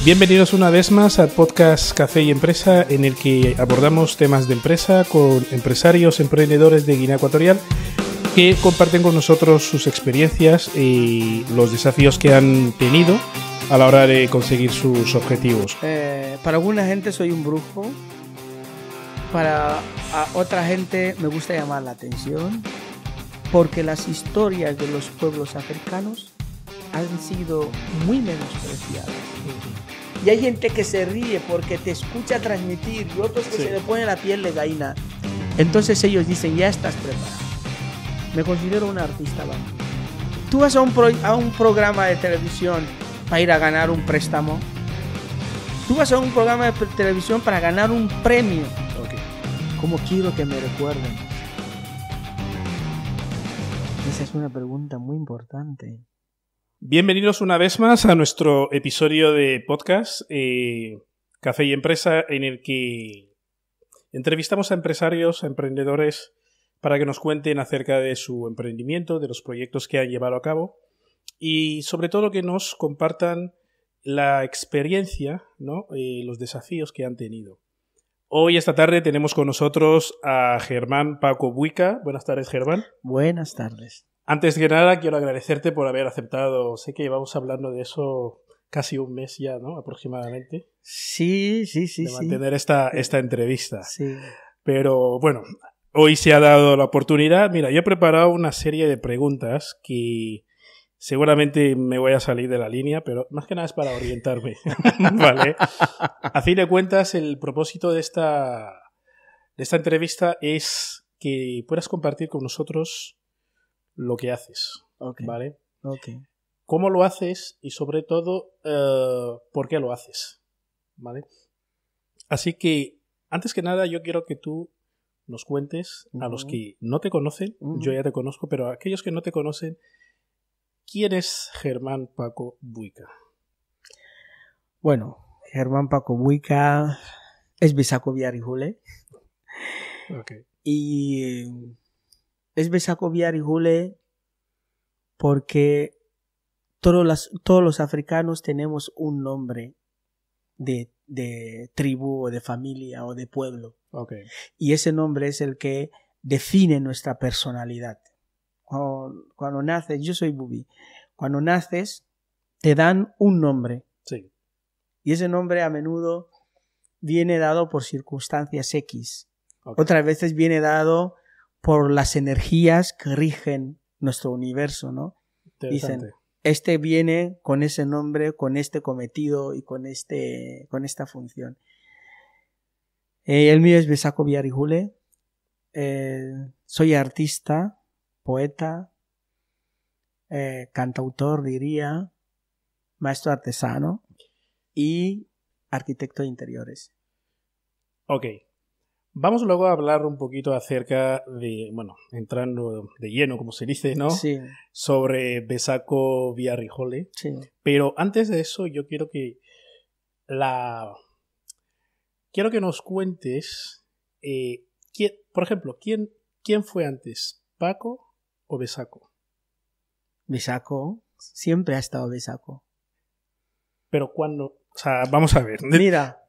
Bienvenidos una vez más al podcast Café y Empresa, en el que abordamos temas de empresa con empresarios, emprendedores de Guinea Ecuatorial que comparten con nosotros sus experiencias y los desafíos que han tenido a la hora de conseguir sus objetivos. Para alguna gente soy un brujo, para otra gente me gusta llamar la atención, porque las historias de los pueblos africanos han sido muy menospreciadas. Y hay gente que se ríe porque te escucha transmitir y otros que se le ponen la piel de gallina. Entonces ellos dicen, ya estás preparado. Me considero un artista, ¿vale? Tú vas a un programa de televisión para ir a ganar un préstamo. Tú vas a un programa de televisión para ganar un premio. ¿Cómo quiero que me recuerden? Esa es una pregunta muy importante. Bienvenidos una vez más a nuestro episodio de podcast Café y Empresa, en el que entrevistamos a empresarios, a emprendedores, para que nos cuenten acerca de su emprendimiento, de los proyectos que han llevado a cabo y sobre todo que nos compartan la experiencia, ¿no? Los desafíos que han tenido. Hoy, esta tarde, tenemos con nosotros a Germán Paco Buica. Buenas tardes, Germán. Buenas tardes. Antes que nada, quiero agradecerte por haber aceptado. Sé que llevamos hablando de eso casi un mes ya, ¿no? Aproximadamente. Sí. De mantener esta entrevista. Sí. Pero, bueno, hoy se ha dado la oportunidad. Mira, yo he preparado una serie de preguntas que seguramente me voy a salir de la línea, pero más que nada es para orientarme. ¿Vale? A fin de cuentas, el propósito de esta entrevista es que puedas compartir con nosotros lo que haces, ¿vale? Okay. ¿Cómo lo haces? Y sobre todo, ¿por qué lo haces? ¿Vale? Así que, antes que nada, yo quiero que tú nos cuentes, a los que no te conocen, yo ya te conozco, pero a aquellos que no te conocen, ¿quién es Germán Paco Buica? Bueno, Germán Paco Buica es Bisaco Biarijule. Y es Bisaco Biarijule porque todos los africanos tenemos un nombre de tribu o de familia o de pueblo. Y ese nombre es el que define nuestra personalidad. Cuando naces, yo soy Bubi, cuando naces te dan un nombre. Sí. Y ese nombre a menudo viene dado por circunstancias X. Otras veces viene dado por las energías que rigen nuestro universo, ¿no? Dicen, este viene con ese nombre, con este cometido y con esta función. El mío es Bisaco Biarijule. Soy artista, poeta, cantautor, diría, maestro artesano y arquitecto de interiores. Ok. Vamos luego a hablar un poquito acerca de, bueno, entrando de lleno, como se dice, ¿no? Sí. Sobre Bisaco Biarijule. Sí. Pero antes de eso, yo quiero que nos cuentes, por ejemplo, ¿quién fue antes, Paco o Bisaco? Bisaco, siempre ha estado Bisaco. Pero cuando, o sea, vamos a ver. Mira,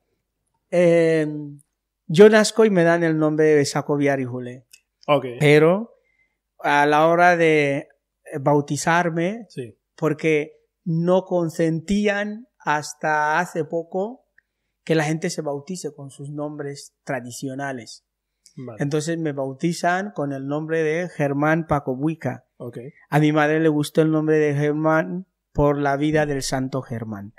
yo nazco y me dan el nombre de Bisaco Biarijule. Pero a la hora de bautizarme, sí, porque no consentían hasta hace poco que la gente se bautice con sus nombres tradicionales. Vale. Entonces me bautizan con el nombre de Germán Paco Buica. A mi madre le gustó el nombre de Germán por la vida del santo Germán.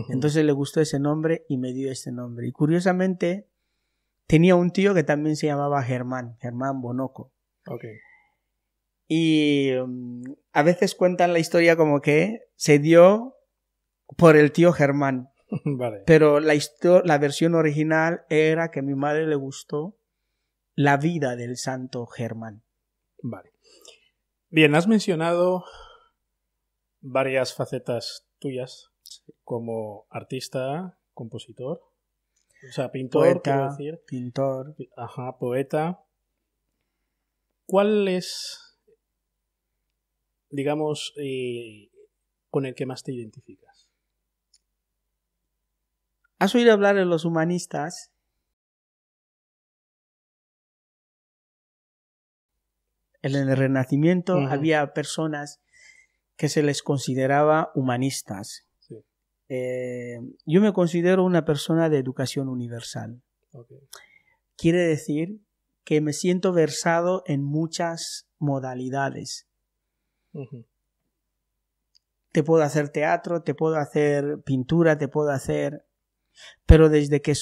Entonces le gustó ese nombre y me dio ese nombre. Y curiosamente tenía un tío que también se llamaba Germán Bonoco. Y a veces cuentan la historia como que se dio por el tío Germán. Vale. Pero la versión original era que a mi madre le gustó la vida del santo Germán. Vale. Bien, has mencionado varias facetas tuyas como artista, compositor, o sea, pintor, Poeta, quiero decir. Pintor. Ajá, poeta. ¿Cuál es, digamos, con el que más te identificas? ¿Has oído hablar de los humanistas? En el Renacimiento había personas que se les consideraba humanistas. Sí. Yo me considero una persona de educación universal. Okay. Quiere decir que me siento versado en muchas modalidades. Te puedo hacer teatro, te puedo hacer pintura, te puedo hacer... Pero desde que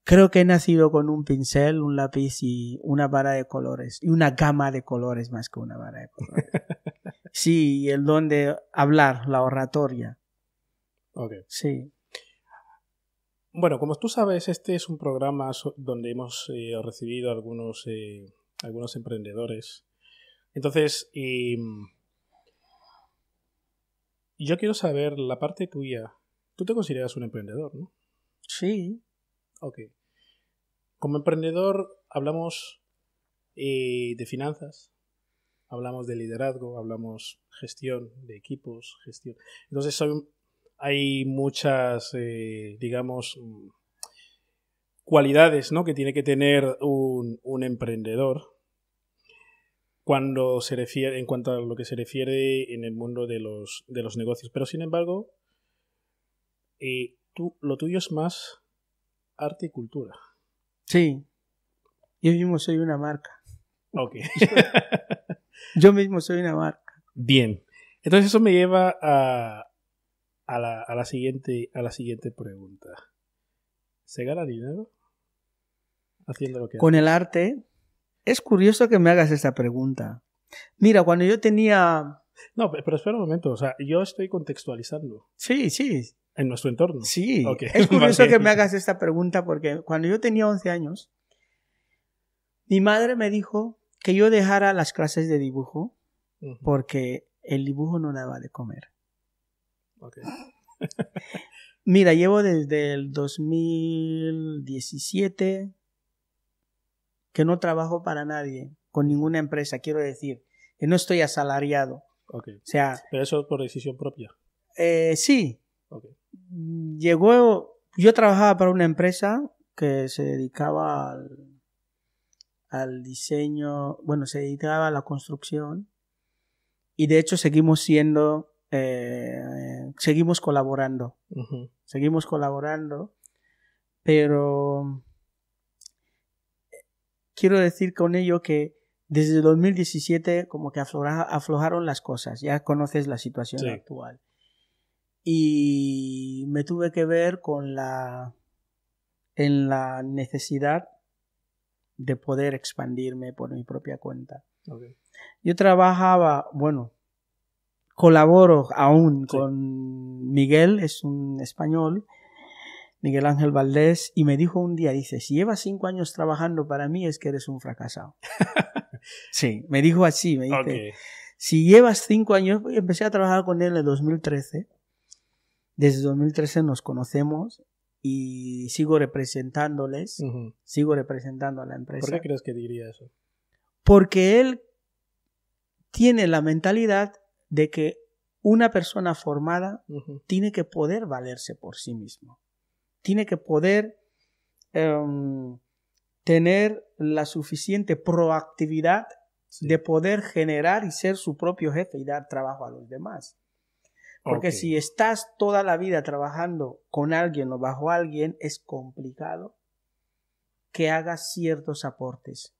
creo que he nacido con un pincel, un lápiz y una vara de colores. Y una gama de colores más que una vara de colores. Sí, el don de hablar, la oratoria. Okay. Sí. Bueno, como tú sabes, este es un programa donde hemos recibido algunos emprendedores. Entonces, yo quiero saber la parte tuya. Tú te consideras un emprendedor, ¿no? Sí. Ok. Como emprendedor hablamos de finanzas, hablamos de liderazgo, hablamos gestión de equipos, gestión. Entonces hay muchas, digamos, cualidades, ¿no?, que tiene que tener un emprendedor cuando se refiere, en cuanto a lo que se refiere en el mundo de los negocios. Pero sin embargo, lo tuyo es más arte y cultura. Sí. Yo mismo soy una marca. Ok. Yo mismo soy una marca. Bien. Entonces eso me lleva a la siguiente pregunta. ¿Se gana dinero haciendo lo que Con haces? el arte, es curioso que me hagas esta pregunta. Mira, cuando yo tenía... No, pero espera un momento. O sea, yo estoy contextualizando. Sí. En nuestro entorno. Sí. Okay. Es curioso Vale. que me hagas esta pregunta porque cuando yo tenía 11 años, mi madre me dijo que yo dejara las clases de dibujo porque el dibujo no daba de comer. Okay. Mira, llevo desde el 2017 que no trabajo para nadie, con ninguna empresa. Quiero decir, que no estoy asalariado. Okay. O sea, pero eso es por decisión propia. Sí. Okay. Yo trabajaba para una empresa que se dedicaba al diseño, bueno, se dedicaba a la construcción y de hecho seguimos colaborando. Seguimos colaborando, pero quiero decir con ello que desde 2017 como que aflojaron las cosas. Ya conoces la situación actual. Y me tuve que ver en la necesidad de poder expandirme por mi propia cuenta. Okay. Yo colaboro aún con Miguel, es un español, Miguel Ángel Valdés, y me dijo un día, dice, si llevas 5 años trabajando para mí es que eres un fracasado. Sí, me dijo así, me dice, si llevas 5 años, empecé a trabajar con él en el 2013, desde 2013 nos conocemos y sigo representándoles, sigo representando a la empresa. ¿Por qué crees que diría eso? Porque él tiene la mentalidad de que una persona formada tiene que poder valerse por sí mismo. Tiene que poder tener la suficiente proactividad de poder generar y ser su propio jefe y dar trabajo a los demás. Porque si estás toda la vida trabajando con alguien o bajo alguien, es complicado que hagas ciertos aportes.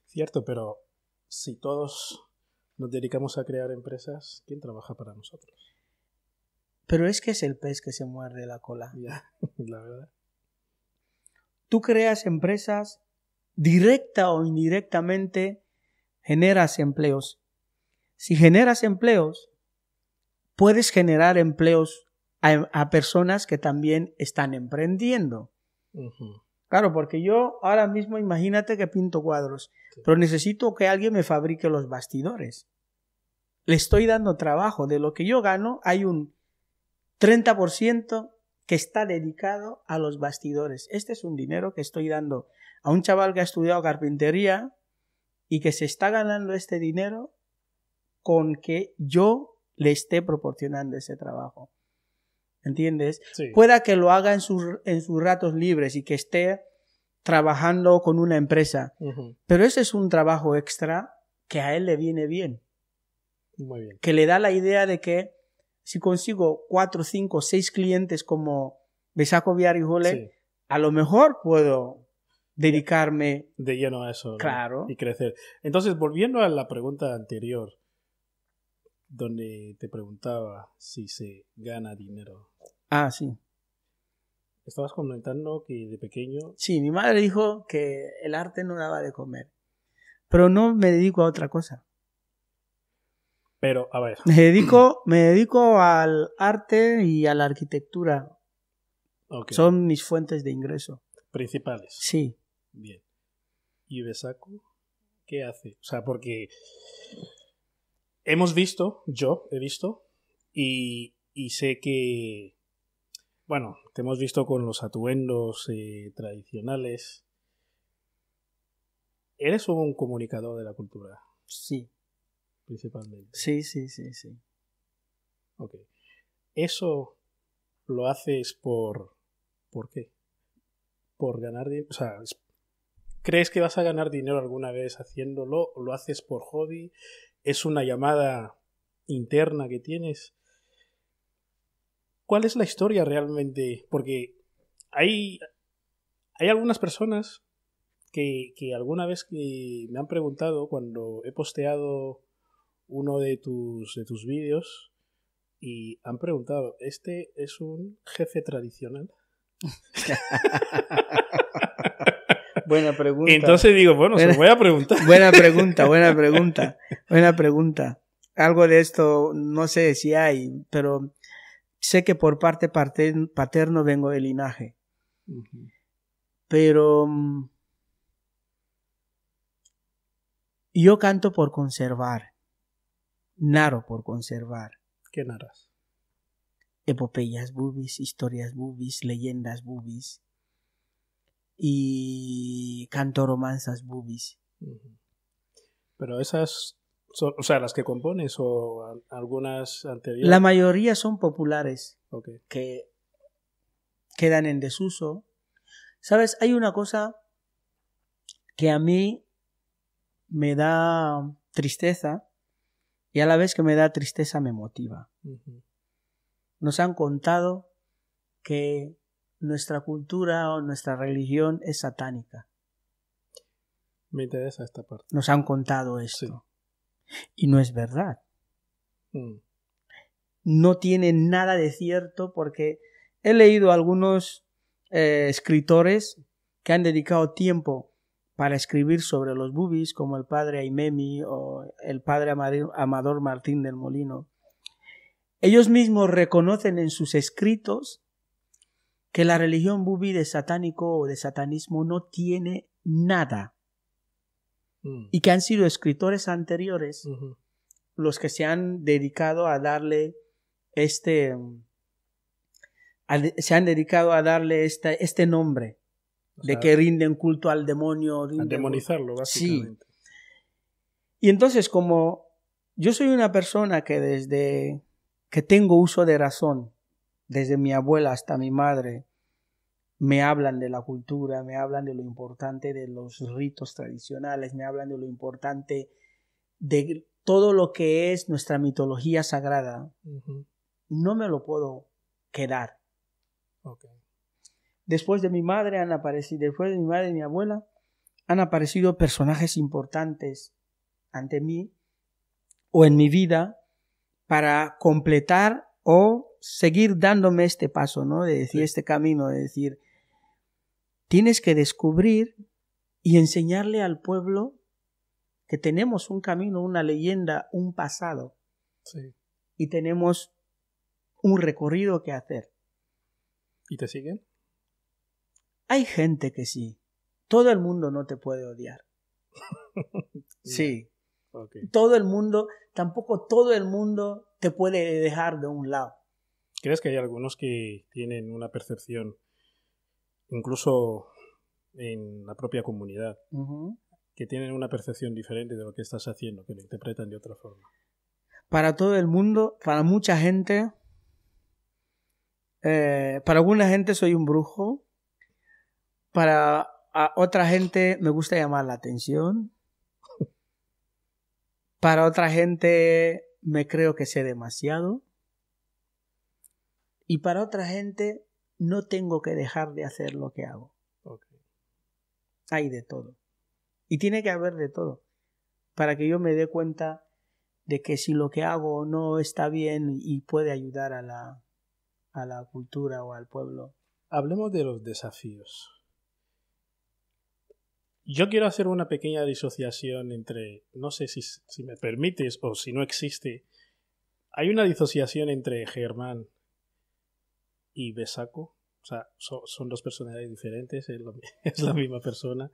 Cierto, pero si todos nos dedicamos a crear empresas, ¿quién trabaja para nosotros? Pero es que es el pez que se muerde la cola. Ya, la verdad. Tú creas empresas, directa o indirectamente, generas empleos. Si generas empleos, puedes generar empleos a personas que también están emprendiendo. Claro, porque yo ahora mismo imagínate que pinto cuadros, pero necesito que alguien me fabrique los bastidores. Le estoy dando trabajo. De lo que yo gano, hay un 30% que está dedicado a los bastidores. Este es un dinero que estoy dando a un chaval que ha estudiado carpintería y que se está ganando este dinero con que yo le esté proporcionando ese trabajo. ¿entiendes? Sí. Pueda que lo haga en sus ratos libres y que esté trabajando con una empresa, pero ese es un trabajo extra que a él le viene bien. Muy bien. Que le da la idea de que si consigo 4, 5, 6 clientes como Besaco Viarijole, Sí. a lo mejor puedo dedicarme De lleno a eso, ¿no? Claro. Y crecer. Entonces, volviendo a la pregunta anterior, donde te preguntaba si se gana dinero. Ah, sí. Estabas comentando que de pequeño... Sí, mi madre dijo que el arte no daba de comer. Pero no me dedico a otra cosa. Pero, a ver... Me dedico al arte y a la arquitectura. Okay. Son mis fuentes de ingreso. Principales. Sí. Bien. ¿Y Besaco qué hace? O sea, porque yo he visto, y sé que, bueno, te hemos visto con los atuendos tradicionales. Eres un comunicador de la cultura. Sí. Principalmente. Sí. Ok. ¿Eso lo haces por qué? ¿Por ganar dinero? O sea, ¿crees que vas a ganar dinero alguna vez haciéndolo? ¿O lo haces por hobby? ¿Es una llamada interna que tienes? ¿Cuál es la historia realmente? Porque hay algunas personas que alguna vez que me han preguntado cuando he posteado uno de tus vídeos y han preguntado, ¿este es un jefe tradicional? Buena pregunta. Entonces digo, bueno, se lo voy a preguntar. Buena pregunta. Algo de esto no sé si hay, pero sé que por parte paterno vengo de linaje. Uh-huh. Pero yo canto por conservar. Naro por conservar. ¿Qué narras? Epopeyas bubis, historias bubis, leyendas bubis. Y canto romanzas bubis. Uh-huh. Pero esas son, o sea, las que compones o algunas anteriores. La mayoría son populares. Okay. Que quedan en desuso. ¿Sabes? Hay una cosa que a mí me da tristeza y a la vez que me da tristeza me motiva. Uh-huh. Nos han contado que nuestra cultura o nuestra religión es satánica. Me interesa esta parte. Nos han contado esto. Sí. Y no es verdad. No tiene nada de cierto porque he leído algunos escritores que han dedicado tiempo para escribir sobre los bubis, como el padre Aimemi o el padre Amador Martín del Molino. Ellos mismos reconocen en sus escritos que la religión bubi de satánico o de satanismo no tiene nada. Y que han sido escritores anteriores los que se han dedicado a darle este nombre, o sea, de que rinden culto al demonio. A demonizarlo, básicamente. Sí. Y entonces, como yo soy una persona que desde que tengo uso de razón, desde mi abuela hasta mi madre, me hablan de la cultura, me hablan de lo importante de los ritos tradicionales, me hablan de lo importante de todo lo que es nuestra mitología sagrada. No me lo puedo quedar. Okay. Después de mi madre y mi abuela, han aparecido personajes importantes ante mí o en mi vida para completar o seguir dándome este paso, ¿no? De decir, sí, este camino, de decir, tienes que descubrir y enseñarle al pueblo que tenemos un camino, una leyenda, un pasado. Sí. Y tenemos un recorrido que hacer. ¿Y te siguen? Hay gente que sí. Todo el mundo no te puede odiar. Sí. Okay. Tampoco todo el mundo te puede dejar de un lado. ¿Crees que hay algunos que tienen una percepción, incluso en la propia comunidad, que tienen una percepción diferente de lo que estás haciendo, que lo interpretan de otra forma? Para todo el mundo, para mucha gente, Para alguna gente soy un brujo. Para otra gente me gusta llamar la atención. Para otra gente me creo que sé demasiado. Y para otra gente no tengo que dejar de hacer lo que hago. Okay. Hay de todo. Y tiene que haber de todo. Para que yo me dé cuenta de que si lo que hago no está bien y puede ayudar a la cultura o al pueblo. Hablemos de los desafíos. Yo quiero hacer una pequeña disociación entre, no sé si me permites o si no existe, hay una disociación entre Germán y Besaco. O sea, son dos personalidades diferentes, es la misma persona.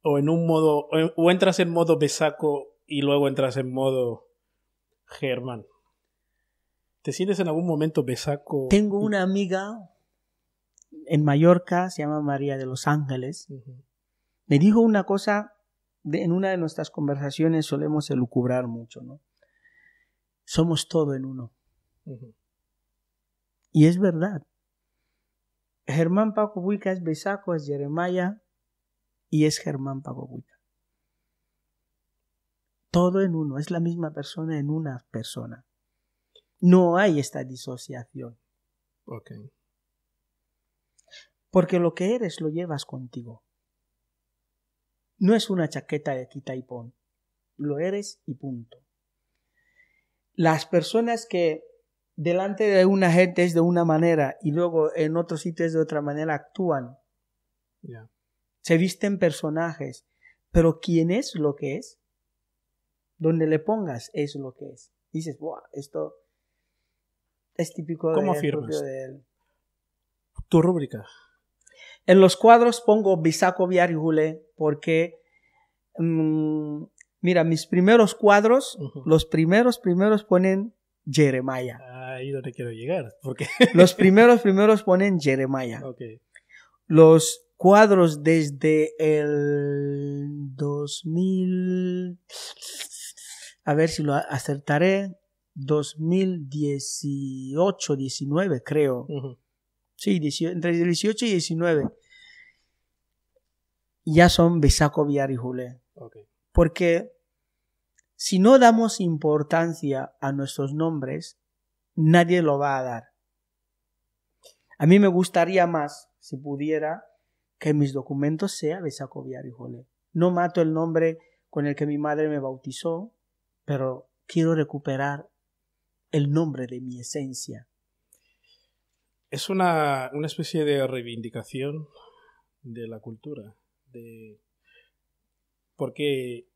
O en un modo, o entras en modo Besaco y luego entras en modo Germán. ¿Te sientes en algún momento Besaco? Tengo una amiga en Mallorca, se llama María de los Ángeles. Uh-huh. Me dijo una cosa, en una de nuestras conversaciones solemos elucubrar mucho, ¿no? Somos todo en uno. Uh-huh. Y es verdad. Germán Paco Buica es Besaco, es Jeremiah y es Germán Paco Buica. Todo en uno, es la misma persona en una persona. No hay esta disociación. Okay. Porque lo que eres lo llevas contigo. No es una chaqueta de quita y pon. Lo eres y punto. Las personas que delante de una gente es de una manera y luego en otro sitio es de otra manera actúan. Yeah. Se visten personajes. Pero ¿quién es lo que es? Donde le pongas es lo que es. Dices, wow, esto es típico ¿Cómo de, afirmas? propio de él. Tu rúbrica. En los cuadros pongo Besaco Viarjule porque, mira, mis primeros cuadros, Uh-huh. los primeros ponen Jeremiah. Ahí donde quiero llegar. Porque Los primeros ponen Jeremiah. okay. Los cuadros desde el 2000, a ver si lo acertaré, 2018, 19 creo. Uh-huh. Sí, entre 18 y 19. Ya son Besaco Viarjule. Okay. Porque si no damos importancia a nuestros nombres, nadie lo va a dar. A mí me gustaría más, si pudiera, que mis documentos sea Besaco Viarjule. No mato el nombre con el que mi madre me bautizó, pero quiero recuperar el nombre de mi esencia. Es una especie de reivindicación de la cultura. Porque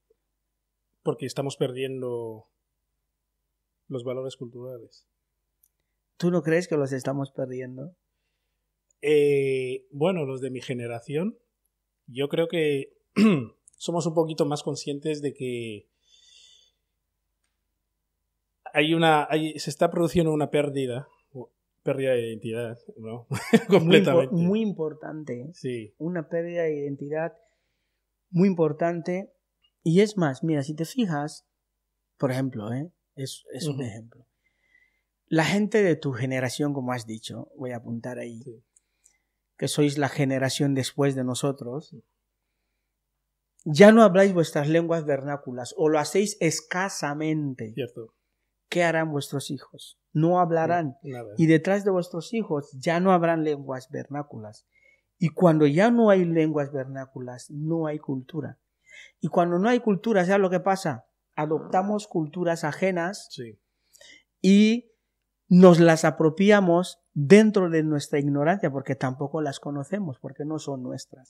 estamos perdiendo los valores culturales. ¿Tú no crees que los estamos perdiendo? Bueno, los de mi generación, yo creo que somos un poquito más conscientes de que se está produciendo una pérdida de identidad, ¿no? Completamente. Muy importante. Sí. Una pérdida de identidad muy importante. Y es más, mira, si te fijas, por ejemplo, es Uh-huh. un ejemplo. La gente de tu generación, como has dicho, voy a apuntar ahí, Sí. que sois la generación después de nosotros, ya no habláis vuestras lenguas vernáculas o lo hacéis escasamente. Cierto. ¿Qué harán vuestros hijos? No hablarán. Nada. Y detrás de vuestros hijos ya no habrán lenguas vernáculas. Y cuando ya no hay lenguas vernáculas, no hay cultura. Y cuando no hay cultura, ¿sabes lo que pasa? Adoptamos culturas ajenas Sí. y nos las apropiamos dentro de nuestra ignorancia porque tampoco las conocemos, porque no son nuestras.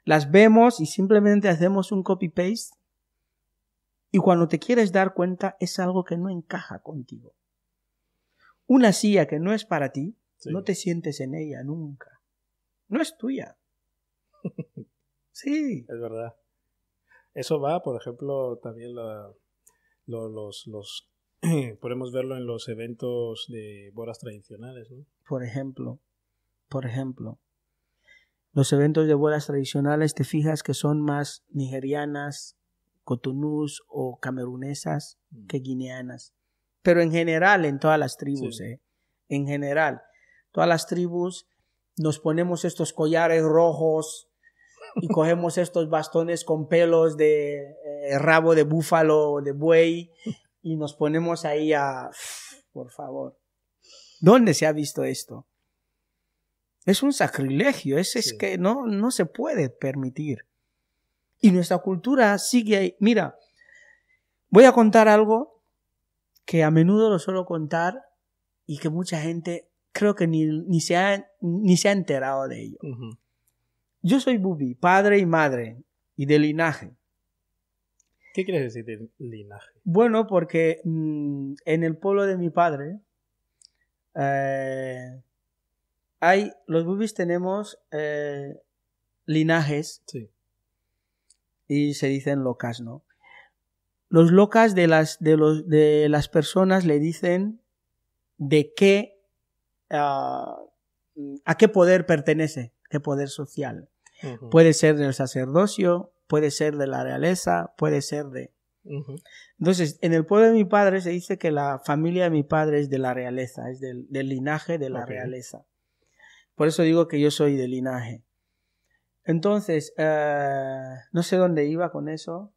Las vemos y simplemente hacemos un copy-paste y cuando te quieres dar cuenta es algo que no encaja contigo. Una silla que no es para ti, Sí. no te sientes en ella nunca. No es tuya. Sí. Es verdad. Eso va, por ejemplo, también podemos verlo en los eventos de bodas tradicionales, ¿no? Por ejemplo, los eventos de bodas tradicionales te fijas que son más nigerianas, cotonús o camerunesas que guineanas. Pero en general, en todas las tribus, Sí. en general. todas las tribus, nos ponemos estos collares rojos y cogemos estos bastones con pelos de rabo de búfalo o de buey y nos ponemos ahí a... Por favor. ¿Dónde se ha visto esto? Es un sacrilegio, es que no se puede permitir. Y nuestra cultura sigue ahí. Mira, voy a contar algo que a menudo lo suelo contar y que mucha gente creo que ni se ha enterado de ello. Uh-huh. Yo soy Bubi, padre y madre, y de linaje. ¿Qué quieres decir de linaje? Bueno, porque en el pueblo de mi padre, los Bubis tenemos linajes, sí, y se dicen locas, ¿no? Los locas de las personas le dicen de qué, a qué poder pertenece, qué poder social. Uh-huh. Puede ser del sacerdocio, puede ser de la realeza, puede ser de... Uh-huh. Entonces, en el pueblo de mi padre se dice que la familia de mi padre es de la realeza, es del linaje de la realeza. Por eso digo que yo soy de linaje. Entonces, no sé dónde iba con eso.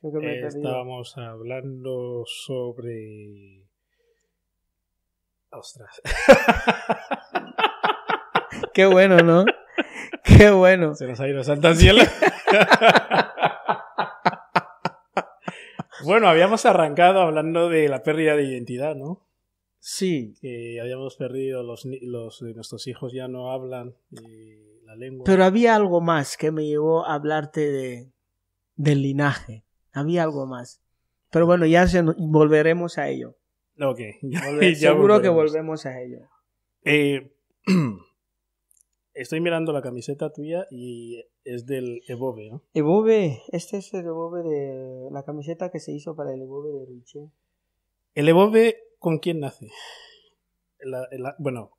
Creo que me he perdido. Estábamos hablando sobre... Ostras. Qué bueno, ¿no? Qué bueno. Se nos ha ido Santa Cielo. Bueno, habíamos arrancado hablando de la pérdida de identidad, ¿no? Sí. Que habíamos perdido, nuestros hijos ya no hablan la lengua. Pero había algo más que me llevó a hablarte del linaje. Había algo más. Pero bueno, ya volveremos a ello. Ok. Seguro que volvemos a ello. Estoy mirando la camiseta tuya y es del Evobe, ¿no? Evobe, este es el Evobe de la camiseta que se hizo para el Evobe de Riche. ¿El Evobe con quién nace? Bueno,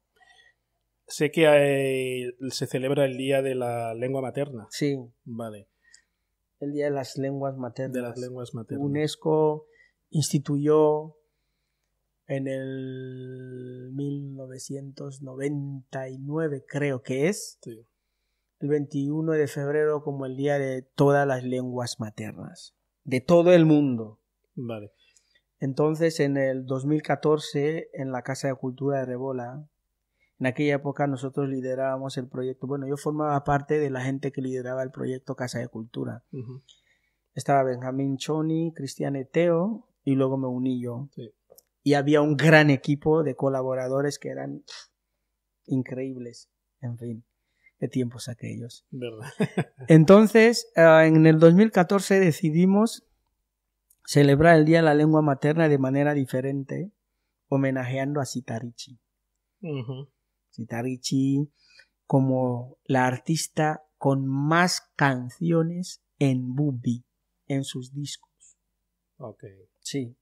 sé que se celebra el Día de la Lengua Materna. Sí. Vale. El Día de las Lenguas Maternas. De las Lenguas Maternas. UNESCO instituyó en el 1999, creo que es, sí, el 21 de febrero como el Día de todas las lenguas maternas, de todo el mundo. Vale. Entonces, en el 2014, en la Casa de Cultura de Rebola, en aquella época nosotros liderábamos el proyecto. Bueno, yo formaba parte de la gente que lideraba el proyecto Casa de Cultura. Uh-huh. Estaba Benjamín Choni, Cristian Eteo y luego me uní yo. Sí. Y había un gran equipo de colaboradores que eran increíbles. En fin, qué tiempos aquellos. ¿Verdad? Entonces, en el 2014 decidimos celebrar el Día de la Lengua Materna de manera diferente, homenajeando a Sitarichi. Uh-huh. Sitarichi como la artista con más canciones en Bubi, en sus discos. Okay. Sí.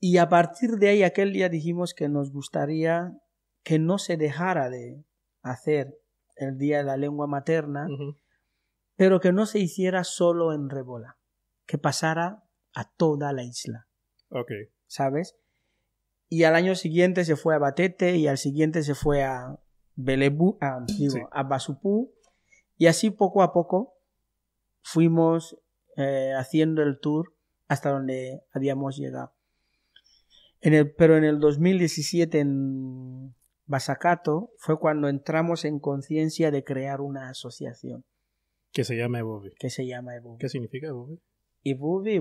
Y a partir de ahí, aquel día dijimos que nos gustaría que no se dejara de hacer el Día de la Lengua Materna, uh-huh, pero que no se hiciera solo en Rebola, que pasara a toda la isla. Okay. ¿Sabes? Y al año siguiente se fue a Batete y al siguiente se fue a Belebu, sí, a Basupú, y así poco a poco fuimos haciendo el tour hasta donde habíamos llegado. Pero en el 2017 en Basacato fue cuando entramos en conciencia de crear una asociación. Que se llama Evobe. Que se llama Evobe. ¿Qué significa Evobe? Evobe.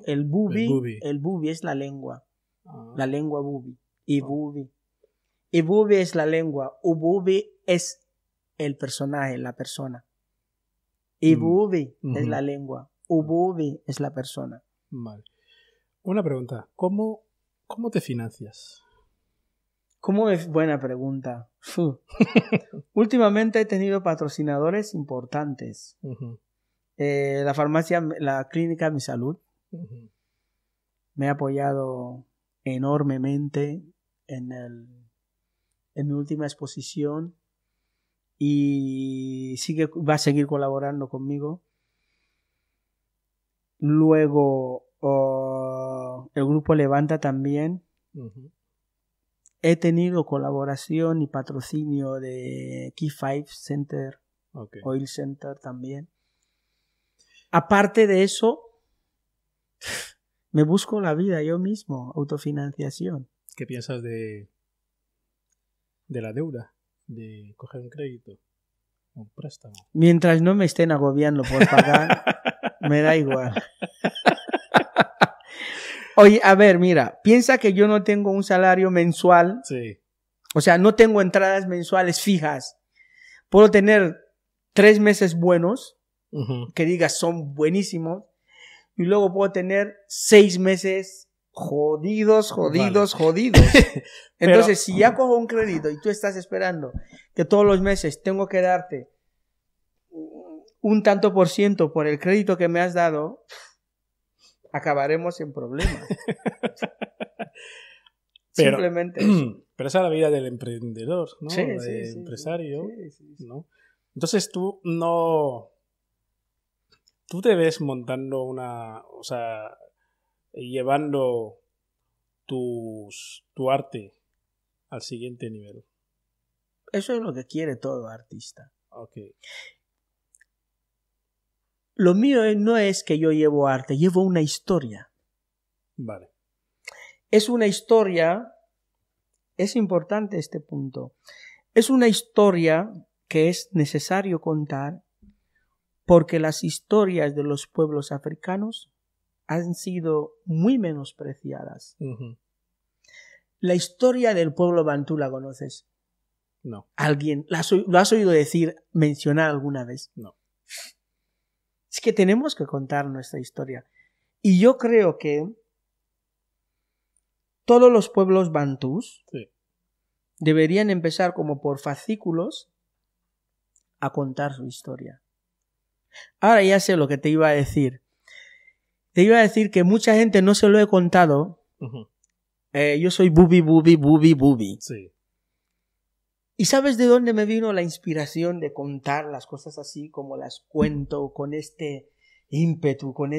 El Bubi es la lengua. Ah. La lengua Bubi. Evobe. Evobe es la lengua. Ububi es el personaje, la persona. Evobe es la lengua. Ububi es la persona. Vale. Una pregunta. ¿Cómo te financias? ¿Cómo es? Buena pregunta. Últimamente he tenido patrocinadores importantes. Uh-huh. La farmacia, la clínica Mi Salud, uh-huh, me ha apoyado enormemente en mi última exposición y va a seguir colaborando conmigo. Luego el grupo Levanta también. Uh-huh. he tenido colaboración y patrocinio de Key5 Center, Okay. Oil Center también. Aparte de eso, me busco la vida yo mismo, autofinanciación. ¿Qué piensas de la deuda? De coger un crédito, un préstamo. Mientras no me estén agobiando por pagar, me da igual. Oye, a ver, mira, piensa que yo no tengo un salario mensual. Sí. O sea, no tengo entradas mensuales fijas. Puedo tener 3 meses buenos, que digas son buenísimos, y luego puedo tener 6 meses jodidos. Entonces, si ya cojo un crédito y tú estás esperando que todos los meses tengo que darte un tanto por ciento por el crédito que me has dado, acabaremos en problemas. Simplemente eso. Pero esa es la vida del emprendedor, ¿no? Sí, del empresario, sí. ¿no? Entonces tú te ves montando o sea, llevando tu arte al siguiente nivel. Eso es lo que quiere todo artista. Okay. Lo mío no es que yo llevo arte, llevo una historia. Vale. Es una historia, es importante este punto, es una historia que es necesario contar porque las historias de los pueblos africanos han sido muy menospreciadas. La historia del pueblo bantú, ¿la conoces? No. ¿Alguien? ¿Lo has oído mencionar alguna vez? No. Es que tenemos que contar nuestra historia. Y yo creo que todos los pueblos bantús deberían empezar como por fascículos a contar su historia. Ahora ya sé lo que te iba a decir. Te iba a decir que mucha gente no se lo he contado. Yo soy bubi. Sí. ¿Y sabes de dónde me vino la inspiración de contar las cosas así como las cuento, con este ímpetu, con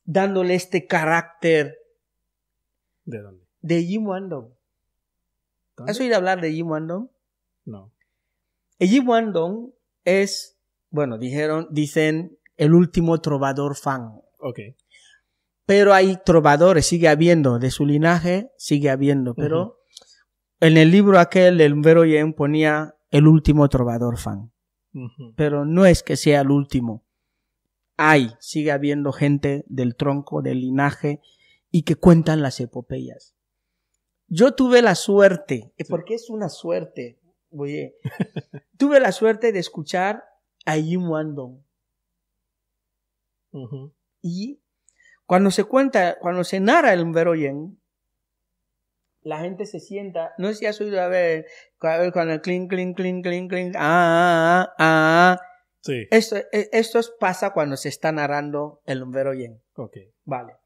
dándole este carácter? ¿De dónde? De Jim Wandong. ¿Has oído hablar de Jim Wandong? No. Jim Wandong es, bueno, dicen el último trovador fan. Okay. Pero hay trovadores, sigue habiendo, de su linaje sigue habiendo, pero en el libro aquel del Mberoyen ponía el último trovador fan. Pero no es que sea el último. Sigue habiendo gente del tronco, del linaje, y que cuentan las epopeyas. Yo tuve la suerte, porque es una suerte, oye, tuve la suerte de escuchar a Jim Wandong. Y cuando se narra el Mberoyen, la gente se sienta, no sé si has oído a ver con el clink, clink, clink, clink, clink, Sí. Esto pasa cuando se está narrando el Mberoyen. Okay. Vale.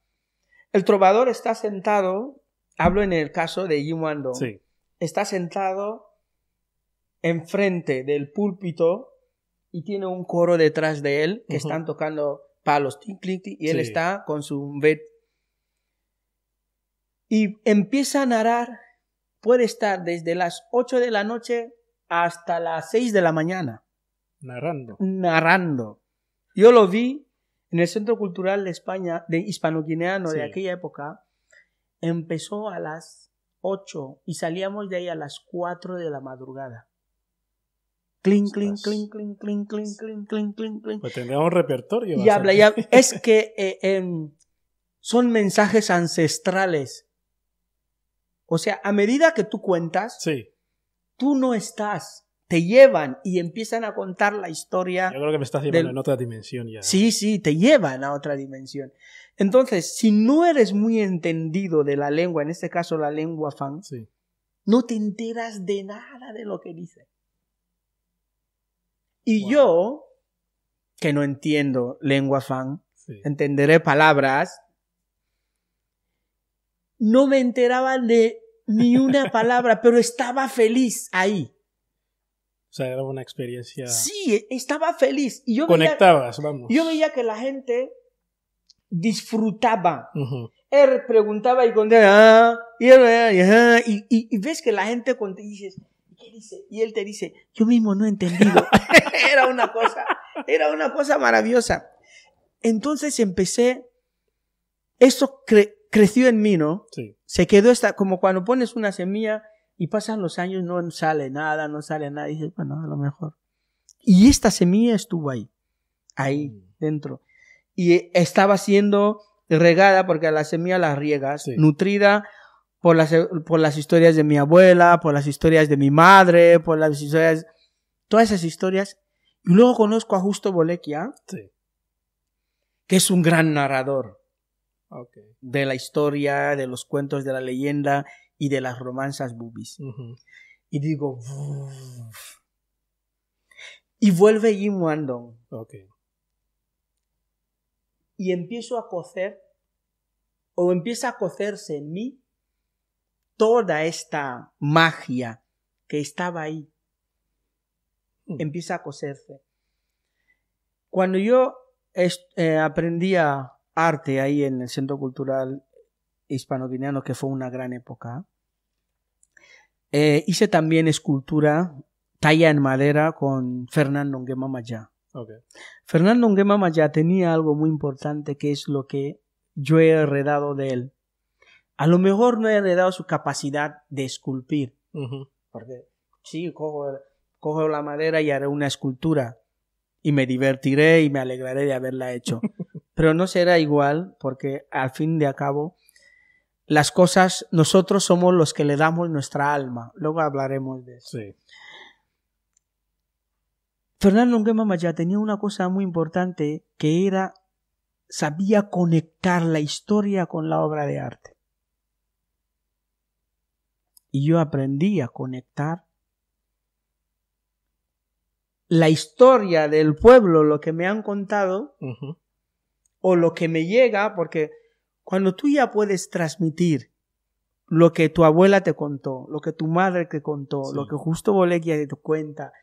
El trovador está sentado, hablo en el caso de Jim Wandong, sí. Está sentado enfrente del púlpito y tiene un coro detrás de él que están tocando palos, tic, clic, tic, y él está con su bet. Y empieza a narrar, puede estar desde las 8 de la noche hasta las 6 de la mañana. Narrando. Yo lo vi en el Centro Cultural de España, de hispano-guineano de aquella época. Empezó a las 8 y salíamos de ahí a las 4 de la madrugada. Clink, clink, clink, clink, clink, clink, clink, clink, clink, clink. Pues tendría un repertorio. Y habla, es que son mensajes ancestrales. O sea, a medida que tú cuentas, tú no estás, te llevan y empiezan a contar la historia. Yo creo que me estás llevando en otra dimensión ya. Sí, te llevan a otra dimensión. Entonces, si no eres muy entendido de la lengua, en este caso la lengua fan, no te enteras de nada de lo que dice. Y yo, que no entiendo lengua fan, entenderé palabras, no me enteraba de ni una palabra, pero estaba feliz ahí. O sea, era una experiencia... Sí, estaba feliz. Y yo conectabas, vamos. Yo veía que la gente disfrutaba. él preguntaba y contaba, y ves que la gente y dices, ¿qué dice? Y él te dice, yo mismo no he entendido. Era una cosa maravillosa. Entonces eso creció en mí, ¿no? Sí. Se quedó como cuando pones una semilla y pasan los años, no sale nada, y dices, bueno, a lo mejor. Y esta semilla estuvo ahí dentro. Y estaba siendo regada, porque a la semilla la riegas, Sí. nutrida por las historias de mi abuela, por las historias de mi madre, por las historias, todas esas historias. Y luego conozco a Justo Bolecchia, Sí. que es un gran narrador Okay. de la historia, de los cuentos de la leyenda y de las romanzas bubis. Uh-huh. Y digo, y vuelve Jim Wandon. Okay. Y empiezo a cocer, o empieza a cocerse en mí toda esta magia que estaba ahí. Empieza a cocerse. Cuando yo aprendía arte ahí en el Centro Cultural Hispano-Guineano, que fue una gran época, hice también escultura, talla en madera con Fernando Nguema Maya. Okay. Fernando Nguema Maya tenía algo muy importante, que es lo que yo he heredado de él. A lo mejor no he heredado su capacidad de esculpir, Uh-huh. porque sí, cojo la madera y haré una escultura y me divertiré y me alegraré de haberla hecho. Pero no será igual, porque al fin de cabo las cosas, nosotros somos los que le damos nuestra alma. Luego hablaremos de eso. Sí. Fernando Nguema Maya tenía una cosa muy importante, que sabía conectar la historia con la obra de arte. Y yo aprendí a conectar la historia del pueblo, lo que me han contado, Uh-huh. o lo que me llega, porque cuando tú ya puedes transmitir lo que tu abuela te contó, lo que tu madre te contó, Sí. lo que Justo Bolecchia te cuenta,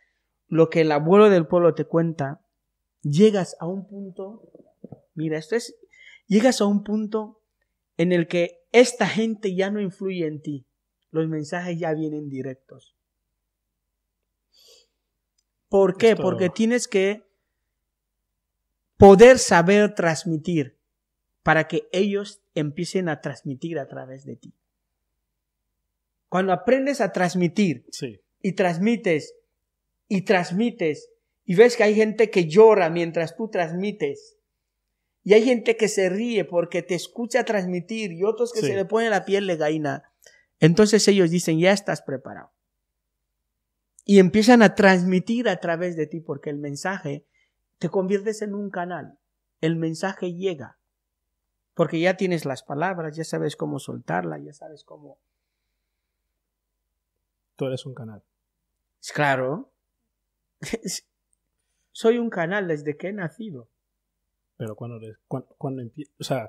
lo que el abuelo del pueblo te cuenta, llegas a un punto, llegas a un punto en el que esta gente ya no influye en ti, los mensajes ya vienen directos. ¿Por qué? Porque tienes que poder saber transmitir para que ellos empiecen a transmitir a través de ti. Cuando aprendes a transmitir, Sí. y transmites y ves que hay gente que llora mientras tú transmites, y hay gente que se ríe porque te escucha transmitir, y otros que Sí. se le pone la piel de gallina, entonces ellos dicen, ya estás preparado. Y empiezan a transmitir a través de ti, porque el mensaje, te conviertes en un canal. El mensaje llega. Porque ya tienes las palabras, ya sabes cómo soltarlas, ya sabes cómo... Tú eres un canal. Claro. Soy un canal desde que he nacido. Pero ¿cuándo empieza? O sea,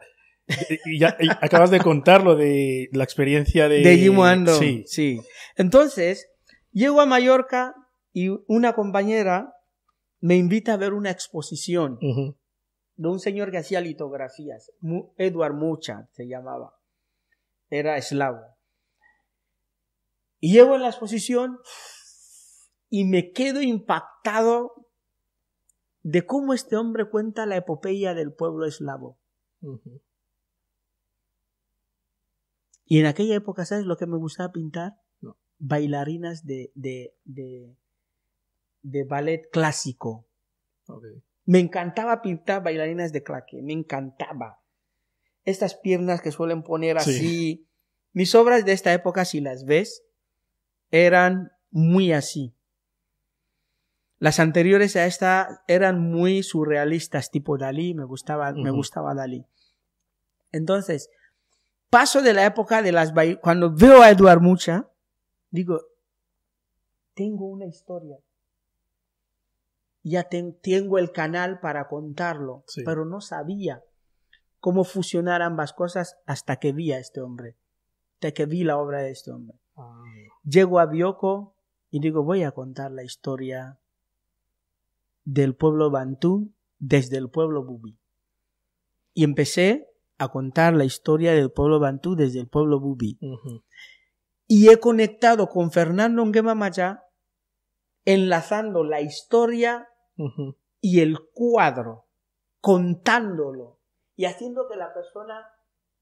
y acabas de contar lo de la experiencia de Jim Wandon. Sí. Sí. Entonces, llego a Mallorca y una compañera me invita a ver una exposición Uh-huh. de un señor que hacía litografías. Edward Mucha se llamaba. Era eslavo. Y llego a la exposición y me quedo impactado de cómo este hombre cuenta la epopeya del pueblo eslavo. Uh-huh. Y en aquella época, ¿sabes lo que me gustaba pintar? No. Bailarinas de ballet clásico. Okay. Me encantaba pintar bailarinas de claque, me encantaba. Estas piernas que suelen poner así. Sí. Mis obras de esta época, si las ves, eran muy así. Las anteriores a esta eran muy surrealistas, tipo Dalí, me gustaba Dalí. Entonces, paso de la época de las cuando veo a Edward Mucha, digo, tengo una historia. Ya tengo el canal para contarlo, Sí. pero no sabía cómo fusionar ambas cosas hasta que vi a este hombre, hasta que vi la obra de este hombre. Llego a Bioko y digo, voy a contar la historia del pueblo bantú desde el pueblo bubi. Y empecé a contar la historia del pueblo bantú desde el pueblo bubi. Ujú. Y he conectado con Fernando Nguema Maya enlazando la historia Ujú. y el cuadro, contándolo y haciendo que la persona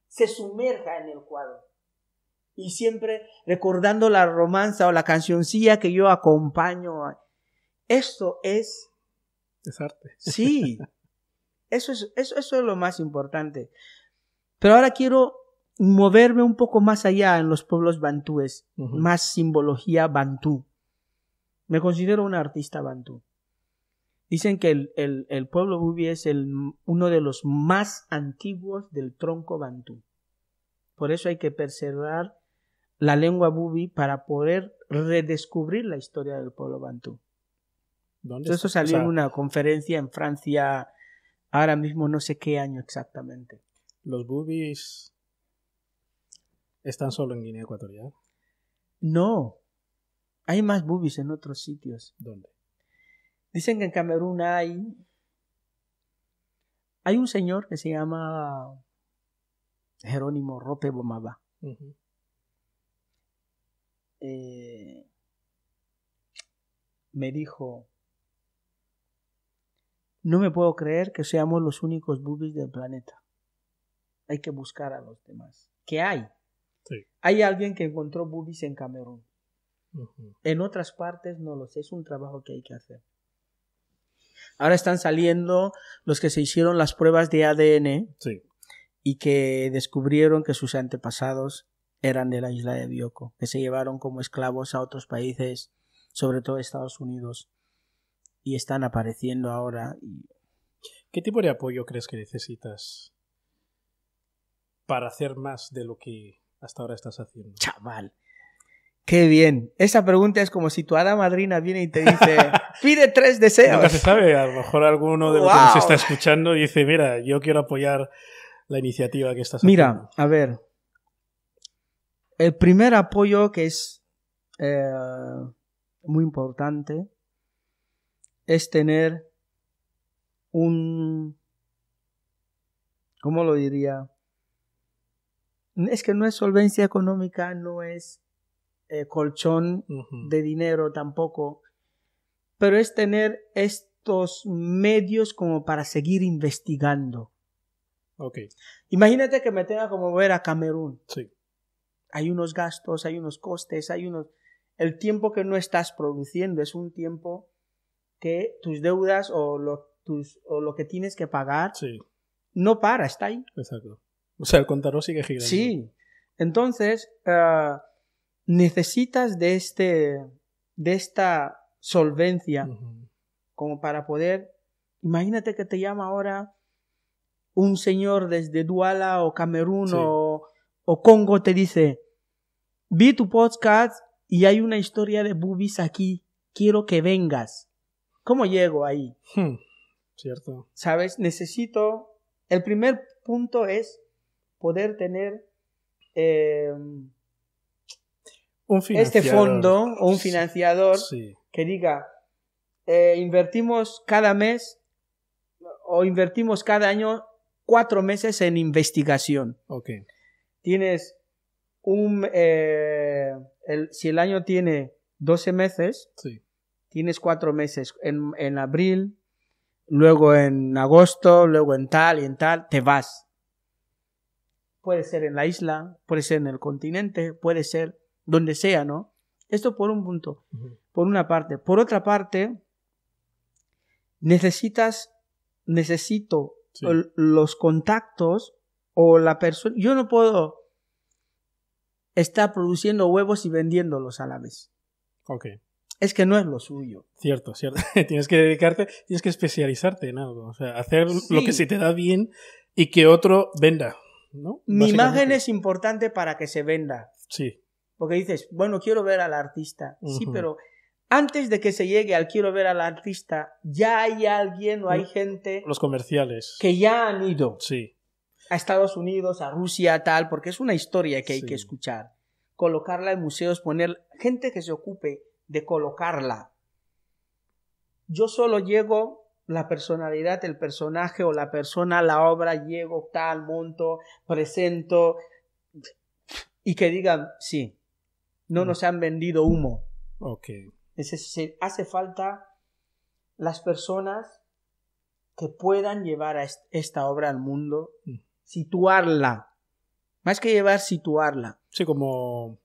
se sumerja en el cuadro. Y siempre recordando la romanza o la cancioncilla que yo acompaño. Esto es... Es arte. Sí, eso es lo más importante. Pero ahora quiero moverme un poco más allá en los pueblos bantúes, Ujú. más simbología bantú. Me considero un artista bantú. Dicen que el pueblo bubi es uno de los más antiguos del tronco bantú. Por eso hay que preservar la lengua bubi para poder redescubrir la historia del pueblo bantú. ¿Dónde Esto está? salió O sea, en una conferencia en Francia, ahora mismo no sé qué año exactamente. los bubis están solo en Guinea Ecuatorial. No, hay más bubis en otros sitios. ¿Dónde? Dicen que en Camerún hay un señor que se llama Jerónimo Rope Bomaba. Ujú. Me dijo, no me puedo creer que seamos los únicos bubis del planeta. Hay que buscar a los demás. ¿Qué hay? Sí. Hay alguien que encontró bubis en Camerún. Ujú. En otras partes no lo sé. Es un trabajo que hay que hacer. Ahora están saliendo los que se hicieron las pruebas de ADN Sí. y que descubrieron que sus antepasados eran de la isla de Bioko, que se llevaron como esclavos a otros países, sobre todo Estados Unidos, y están apareciendo ahora. ¿Qué tipo de apoyo crees que necesitas para hacer más de lo que hasta ahora estás haciendo? Chaval, qué bien. Esa pregunta es como si tu hada madrina viene y te dice, pide 3 deseos. Nunca se sabe, a lo mejor alguno de los que nos está escuchando dice, mira, yo quiero apoyar la iniciativa que estás haciendo. Mira, a ver, el primer apoyo que es muy importante es tener ¿cómo lo diría? Es que no es solvencia económica, no es colchón Ujú. de dinero tampoco, pero es tener estos medios como para seguir investigando. Ok, Imagínate que me tenga como ver a Camerún. sí. Hay unos gastos, hay unos costes, el tiempo que no estás produciendo es un tiempo que tus deudas o lo que tienes que pagar Sí, no para, está ahí. exacto. O sea, el contador sigue girando. Sí. Entonces, necesitas de esta solvencia Ujú. como para poder... Imagínate que te llama ahora un señor desde Duala o Camerún Sí. o Congo, te dice, vi tu podcast y hay una historia de bubis aquí, quiero que vengas. ¿Cómo llego ahí? Cierto. ¿Sabes? El primer punto es poder tener Un este financiador. fondo o un financiador Sí. que diga, invertimos cada mes o invertimos cada año 4 meses en investigación. Ok. Tienes si el año tiene 12 meses, Sí. tienes 4 meses en abril, luego en agosto, luego en tal y en tal, te vas. Puede ser en la isla, puede ser en el continente, puede ser donde sea, ¿no? Esto por un punto, Ujú. por una parte. Por otra parte, necesito Sí. los contactos o la persona. Yo no puedo estar produciendo huevos y vendiéndolos a la vez. Ok. Es que no es lo suyo. Cierto, cierto. Tienes que dedicarte, tienes que especializarte en algo. O sea, hacer Sí. lo que se te da bien y que otro venda, ¿no? Mi imagen Básicamente. es importante para que se venda. Sí. Porque dices, bueno, quiero ver al artista. Sí, Ujú. pero antes de que se llegue al quiero ver al artista, ya hay alguien o hay gente Los comerciales. que ya han ido Sí. a Estados Unidos, a Rusia, tal, porque es una historia que hay Sí. que escuchar. Colocarla en museos, poner gente que se ocupe de colocarla. Yo solo llego la personalidad, el personaje o la persona, la obra, llego, tal, monto, presento, y que digan, sí, no nos han vendido humo. Okay. Hace falta las personas que puedan llevar a esta obra al mundo, situarla. Más que llevar, situarla. Sí, como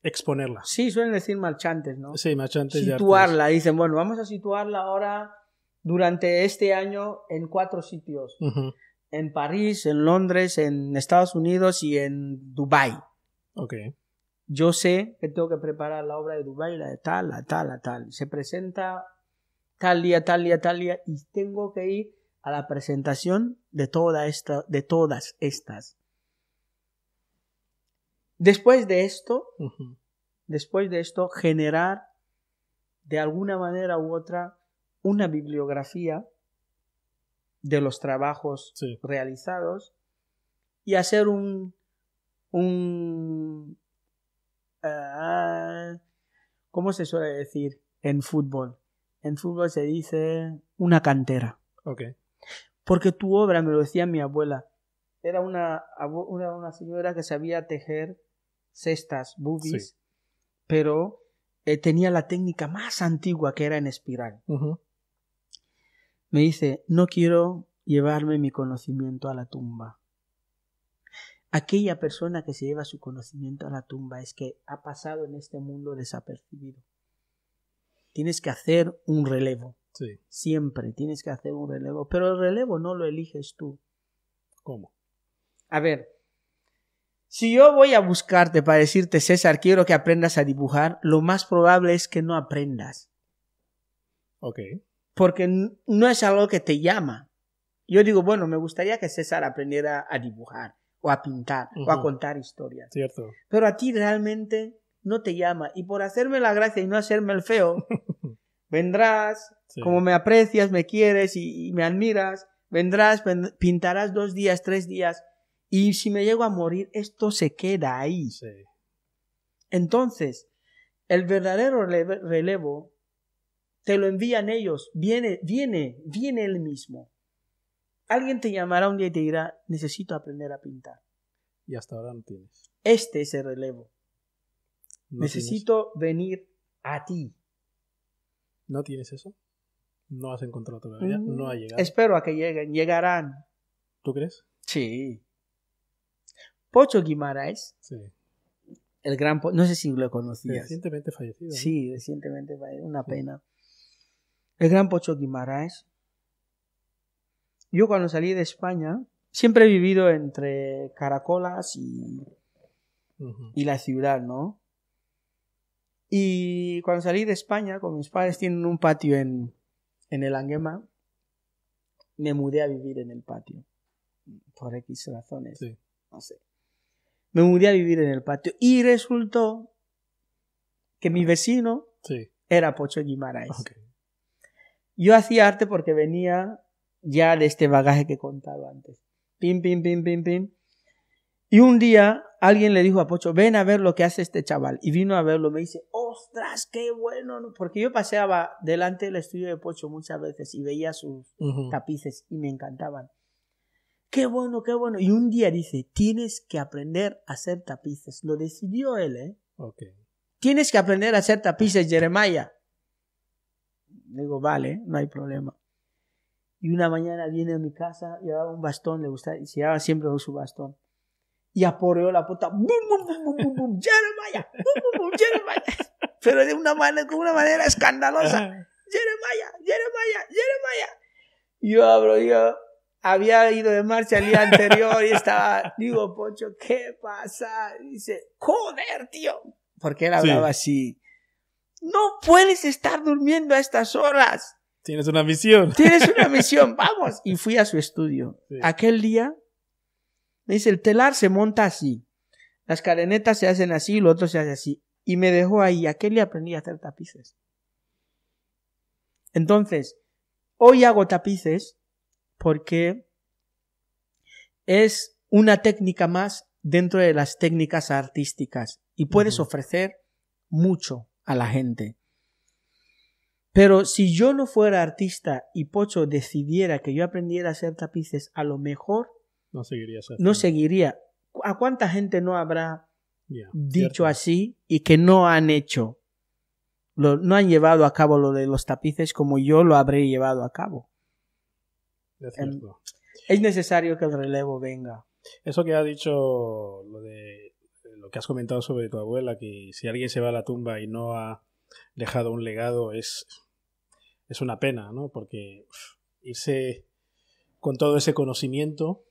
exponerla. Sí, suelen decir marchantes, ¿no? Sí, marchantes de artes. Situarla. Dicen, bueno, vamos a situarla ahora durante este año en 4 sitios. Uh-huh. En París, en Londres, en Estados Unidos y en Dubái. Okay. Yo sé que tengo que preparar la obra de Dubái, la de tal, la tal, la tal. Se presenta tal día, y tengo que ir a la presentación de todas estas. Después de esto, generar de alguna manera u otra una bibliografía de los trabajos realizados y hacer ¿cómo se suele decir en fútbol? En fútbol se dice una cantera. Okay. Porque tu obra, me lo decía mi abuela, era una señora que sabía tejer cestas, boobies, pero tenía la técnica más antigua, que era en espiral. Uh-huh. Me dice, no quiero llevarme mi conocimiento a la tumba. Aquella persona que se lleva su conocimiento a la tumba es que ha pasado en este mundo desapercibido. Tienes que hacer un relevo. Sí. Siempre tienes que hacer un relevo. Pero el relevo no lo eliges tú. ¿Cómo? A ver, si yo voy a buscarte para decirte, César, quiero que aprendas a dibujar, lo más probable es que no aprendas. Ok. Porque no es algo que te llama. Yo digo, bueno, me gustaría que César aprendiera a dibujar, o a pintar, o a contar historias. Cierto. Pero a ti realmente no te llama. Y por hacerme la gracia y no hacerme el feo, vendrás, como me aprecias, me quieres y me admiras, vendrás, pintarás 2 días, 3 días, y si me llego a morir, esto se queda ahí. Sí. Entonces, el verdadero relevo te lo envían ellos, viene él mismo. Alguien te llamará un día y te dirá, necesito aprender a pintar. Y hasta ahora no tienes. Este es el relevo. Necesito venir a ti. ¿No tienes eso? ¿No has encontrado todavía? ¿No ha llegado? Espero a que lleguen. Llegarán. ¿Tú crees? Sí. Pocho Guimarães. Sí. El gran... no sé si lo conocías. Recientemente fallecido, ¿no? Sí, recientemente fallecido. Una pena. El gran Pocho Guimarães. Yo cuando salí de España, siempre he vivido entre Caracolas y la ciudad, ¿no? Y cuando salí de España, con mis padres tienen un patio en el Anguema, me mudé a vivir en el patio. Por X razones. Sí. No sé. Me mudé a vivir en el patio. Y resultó que mi vecino era Pocho Guimarães. Okay. Yo hacía arte porque venía ya de este bagaje que he contado antes. Pim. Y un día alguien le dijo a Pocho, ven a ver lo que hace este chaval. Y vino a verlo, me dice, ostras, qué bueno. Porque yo paseaba delante del estudio de Pocho muchas veces y veía sus tapices y me encantaban. Qué bueno. Y un día dice, tienes que aprender a hacer tapices. Lo decidió él, ¿eh? Okay. Tienes que aprender a hacer tapices, Jeremiah. Digo, vale, no hay problema. Y una mañana viene a mi casa, llevaba un bastón, le gustaba, y se llevaba siempre su bastón. Y aporreó la puerta, ¡bum, Jeremiah! Jeremiah! Pero de una manera, con una manera escandalosa. Jeremiah. Yo abro, había ido de marcha el día anterior y estaba, digo, Pocho, ¿qué pasa? Y dice, joder, tío. Porque él hablaba así. No puedes estar durmiendo a estas horas. Tienes una misión, vamos. Y fui a su estudio. Sí. Aquel día, me dice, el telar se monta así. Las cadenetas se hacen así, lo otro se hace así. Y me dejó ahí. Aquel día aprendí a hacer tapices. Entonces, hoy hago tapices porque es una técnica más dentro de las técnicas artísticas. Y puedes ofrecer mucho a la gente. Pero si yo no fuera artista y Pocho decidiera que yo aprendiera a hacer tapices, a lo mejor no seguiría. ¿A cuánta gente no habrá dicho cierto. así y que no han hecho? No han llevado a cabo lo de los tapices como yo lo habré llevado a cabo. Es necesario que el relevo venga. Eso que ha dicho, lo que has comentado sobre tu abuela, que si alguien se va a la tumba y no ha dejado un legado, es una pena, ¿no? Porque irse con todo ese conocimiento.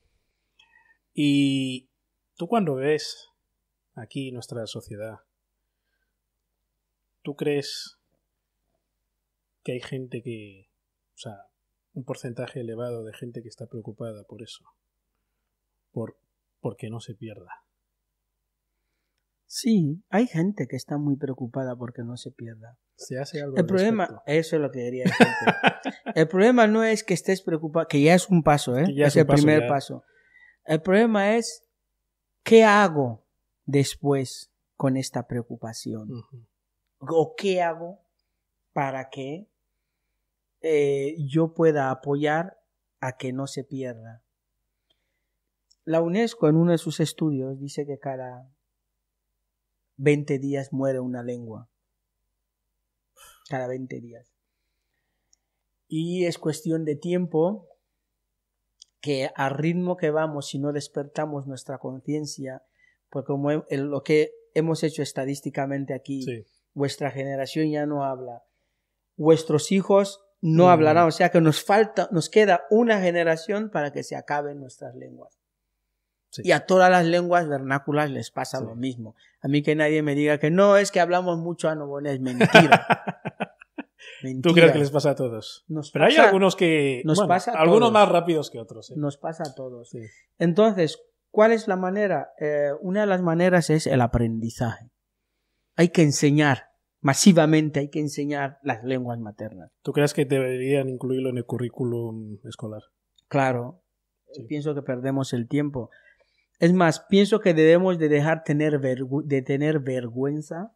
Y tú, cuando ves aquí nuestra sociedad, ¿tú crees que hay gente que, o sea, un porcentaje elevado de gente que está preocupada por eso? Porque no se pierda. Sí, hay gente que está muy preocupada porque no se pierda. ¿Se hace algo El problema, respecto? eso es lo que quería decirte. El problema no es que estés preocupado, que ya es un paso, Es el primer paso. El problema es, ¿qué hago después con esta preocupación? Uh-huh. ¿O qué hago para que yo pueda apoyar a que no se pierda? La UNESCO en uno de sus estudios dice que cada 20 días muere una lengua. Cada 20 días. Y es cuestión de tiempo que al ritmo que vamos, si no despertamos nuestra conciencia, porque como lo que hemos hecho estadísticamente aquí, sí. Vuestra generación ya no habla, vuestros hijos no hablarán, o sea que nos queda una generación para que se acaben nuestras lenguas. Sí. Y a todas las lenguas vernáculas les pasa lo mismo. A mí que nadie me diga que no, es que hablamos mucho anogonés, mentira. ¿Tú crees que les pasa a todos? Pero hay algunos que... algunos más rápidos que otros. Nos pasa a todos. Sí. Entonces, ¿cuál es la manera? Una de las maneras es el aprendizaje. Hay que enseñar, masivamente hay que enseñar las lenguas maternas. ¿Tú crees que deberían incluirlo en el currículum escolar? Claro. Sí. Pienso que perdemos el tiempo. Es más, pienso que debemos de dejar de tener vergüenza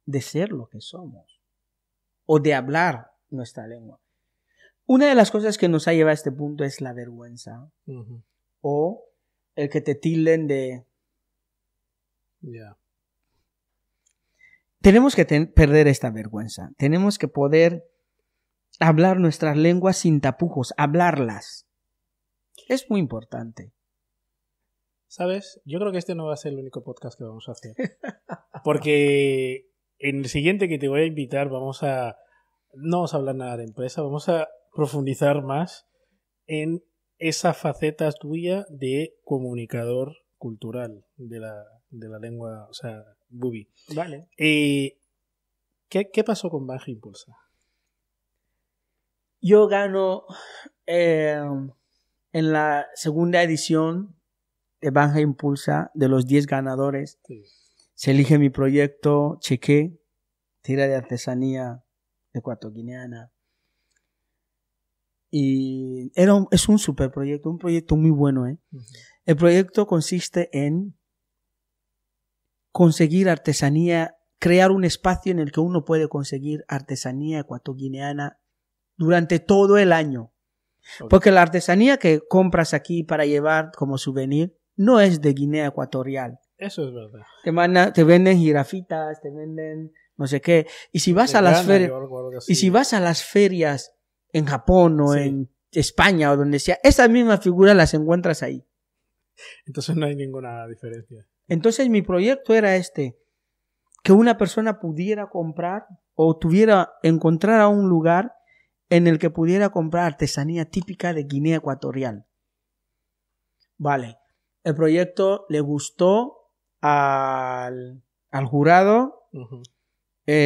de ser lo que somos. O de hablar nuestra lengua. Una de las cosas que nos ha llevado a este punto es la vergüenza. Uh-huh. O el que te tilden de... Yeah. Tenemos que perder esta vergüenza. Tenemos que poder hablar nuestras lenguas sin tapujos. Hablarlas. Es muy importante. ¿Sabes? Yo creo que este no va a ser el único podcast que vamos a hacer. Porque... en el siguiente que te voy a invitar no vamos a hablar nada de empresa, vamos a profundizar más en esa faceta tuya de comunicador cultural de la lengua, o sea, Bubi. Vale. ¿Qué pasó con Banja Impulsa? Yo gano en la segunda edición de Banja Impulsa, de los 10 ganadores. Sí. Se elige mi proyecto, Chequé, tira de artesanía ecuatoguineana. Y es un super proyecto, un proyecto muy bueno. Uh-huh. El proyecto consiste en conseguir artesanía, crear un espacio en el que uno puede conseguir artesanía ecuatoguineana durante todo el año. Okay. Porque la artesanía que compras aquí para llevar como souvenir no es de Guinea Ecuatorial. Eso es verdad. Te venden jirafitas, te venden no sé qué. Y si vas a las ferias, y si vas a las ferias en Japón o en España o donde sea, esas mismas figuras las encuentras ahí. Entonces no hay ninguna diferencia. Entonces mi proyecto era que una persona pudiera comprar o encontrar un lugar en el que pudiera comprar artesanía típica de Guinea Ecuatorial. Vale. El proyecto le gustó al jurado. Uh-huh.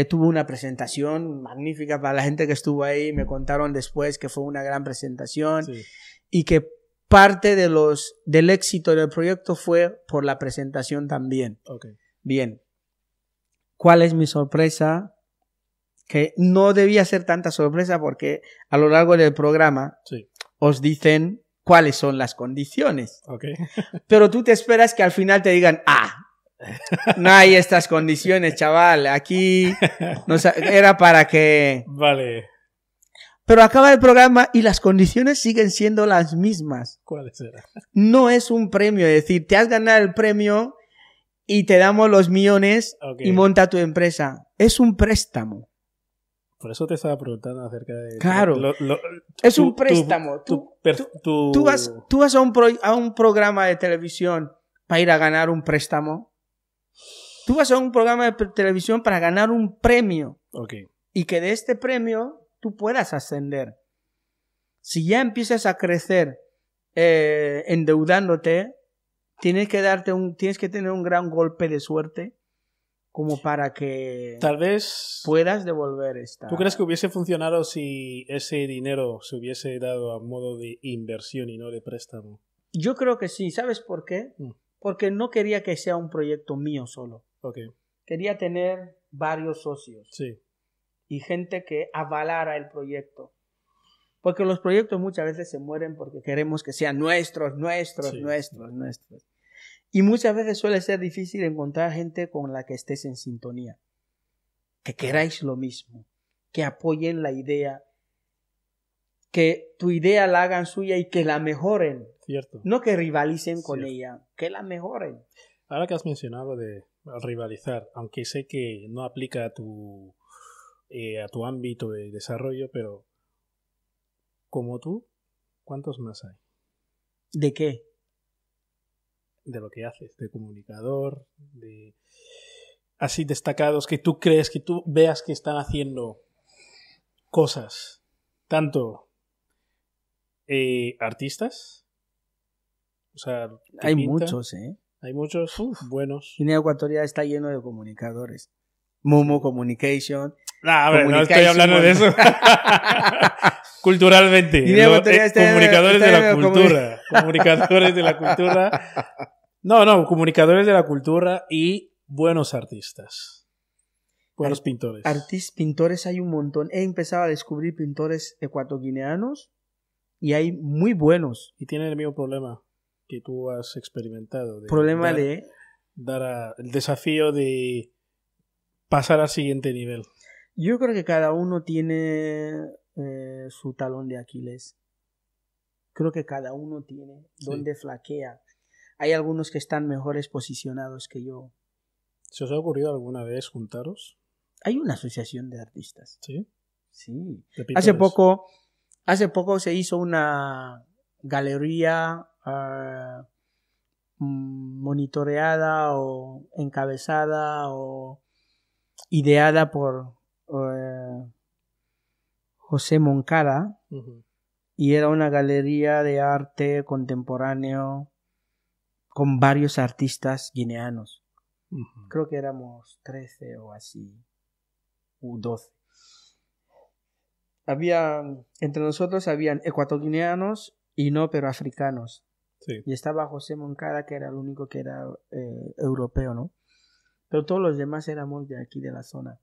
Tuvo una presentación magnífica para la gente que estuvo ahí. Me contaron después que fue una gran presentación. Sí. Y que parte del éxito del proyecto fue por la presentación también. Okay. Bien. ¿Cuál es mi sorpresa? Que no debía ser tanta sorpresa porque a lo largo del programa os dicen cuáles son las condiciones. Okay. Pero tú te esperas que al final te digan, No hay estas condiciones, chaval. Aquí era para que... Vale. Pero acaba el programa y las condiciones siguen siendo las mismas. ¿Cuáles eran? No es un premio, es decir, te has ganado el premio y te damos los millones y monta tu empresa. Es un préstamo. Por eso te estaba preguntando acerca de... Claro. Es un préstamo. Tú vas a un programa de televisión para ir a ganar un préstamo. Tú vas a un programa de televisión para ganar un premio. Okay. Y que de este premio tú puedas ascender. Si ya empiezas a crecer endeudándote, tienes que tener un gran golpe de suerte como para que tal vez puedas devolver esta. ¿Tú crees que hubiese funcionado si ese dinero se hubiese dado a modo de inversión y no de préstamo? Yo creo que sí. ¿Sabes por qué? Porque no quería que sea un proyecto mío solo. Okay. Quería tener varios socios. Sí. Y gente que avalara el proyecto. Porque los proyectos muchas veces se mueren porque queremos que sean nuestros. Y muchas veces suele ser difícil encontrar gente con la que estés en sintonía. Que queráis lo mismo. Que apoyen la idea. Que tu idea la hagan suya y que la mejoren. Cierto. No que rivalicen con ella. Que la mejoren. Ahora que has mencionado de rivalizar, aunque sé que no aplica a tu ámbito de desarrollo, pero como tú, ¿cuántos más hay? ¿De qué? De lo que haces, de comunicador, de así destacados que tú crees, que tú veas que están haciendo cosas, tanto artistas, o sea, hay muchos, hay muchos buenos. Guinea Ecuatorial está lleno de comunicadores. Momo Communication. No estoy hablando de eso. Culturalmente. Comunicadores de la cultura. Comunicadores de la cultura. No, comunicadores de la cultura y buenos artistas. Buenos pintores. Pintores hay un montón. He empezado a descubrir pintores ecuatoguineanos y hay muy buenos. Y tienen el mismo problema que tú has experimentado. El desafío de pasar al siguiente nivel. Yo creo que cada uno tiene su talón de Aquiles. Creo que cada uno tiene donde flaquea. Hay algunos que están mejores posicionados que yo. ¿Se os ha ocurrido alguna vez juntaros? Hay una asociación de artistas. ¿Sí? Sí. Hace poco se hizo una galería monitoreada o encabezada o ideada por José Moncada. Uh-huh. Y era una galería de arte contemporáneo con varios artistas guineanos. Uh-huh. Creo que éramos 13 o así, u 12. Entre nosotros habían ecuatoguineanos y no, pero africanos. Sí. Y estaba José Moncada, que era el único que era europeo, ¿no? Pero todos los demás éramos de aquí, de la zona.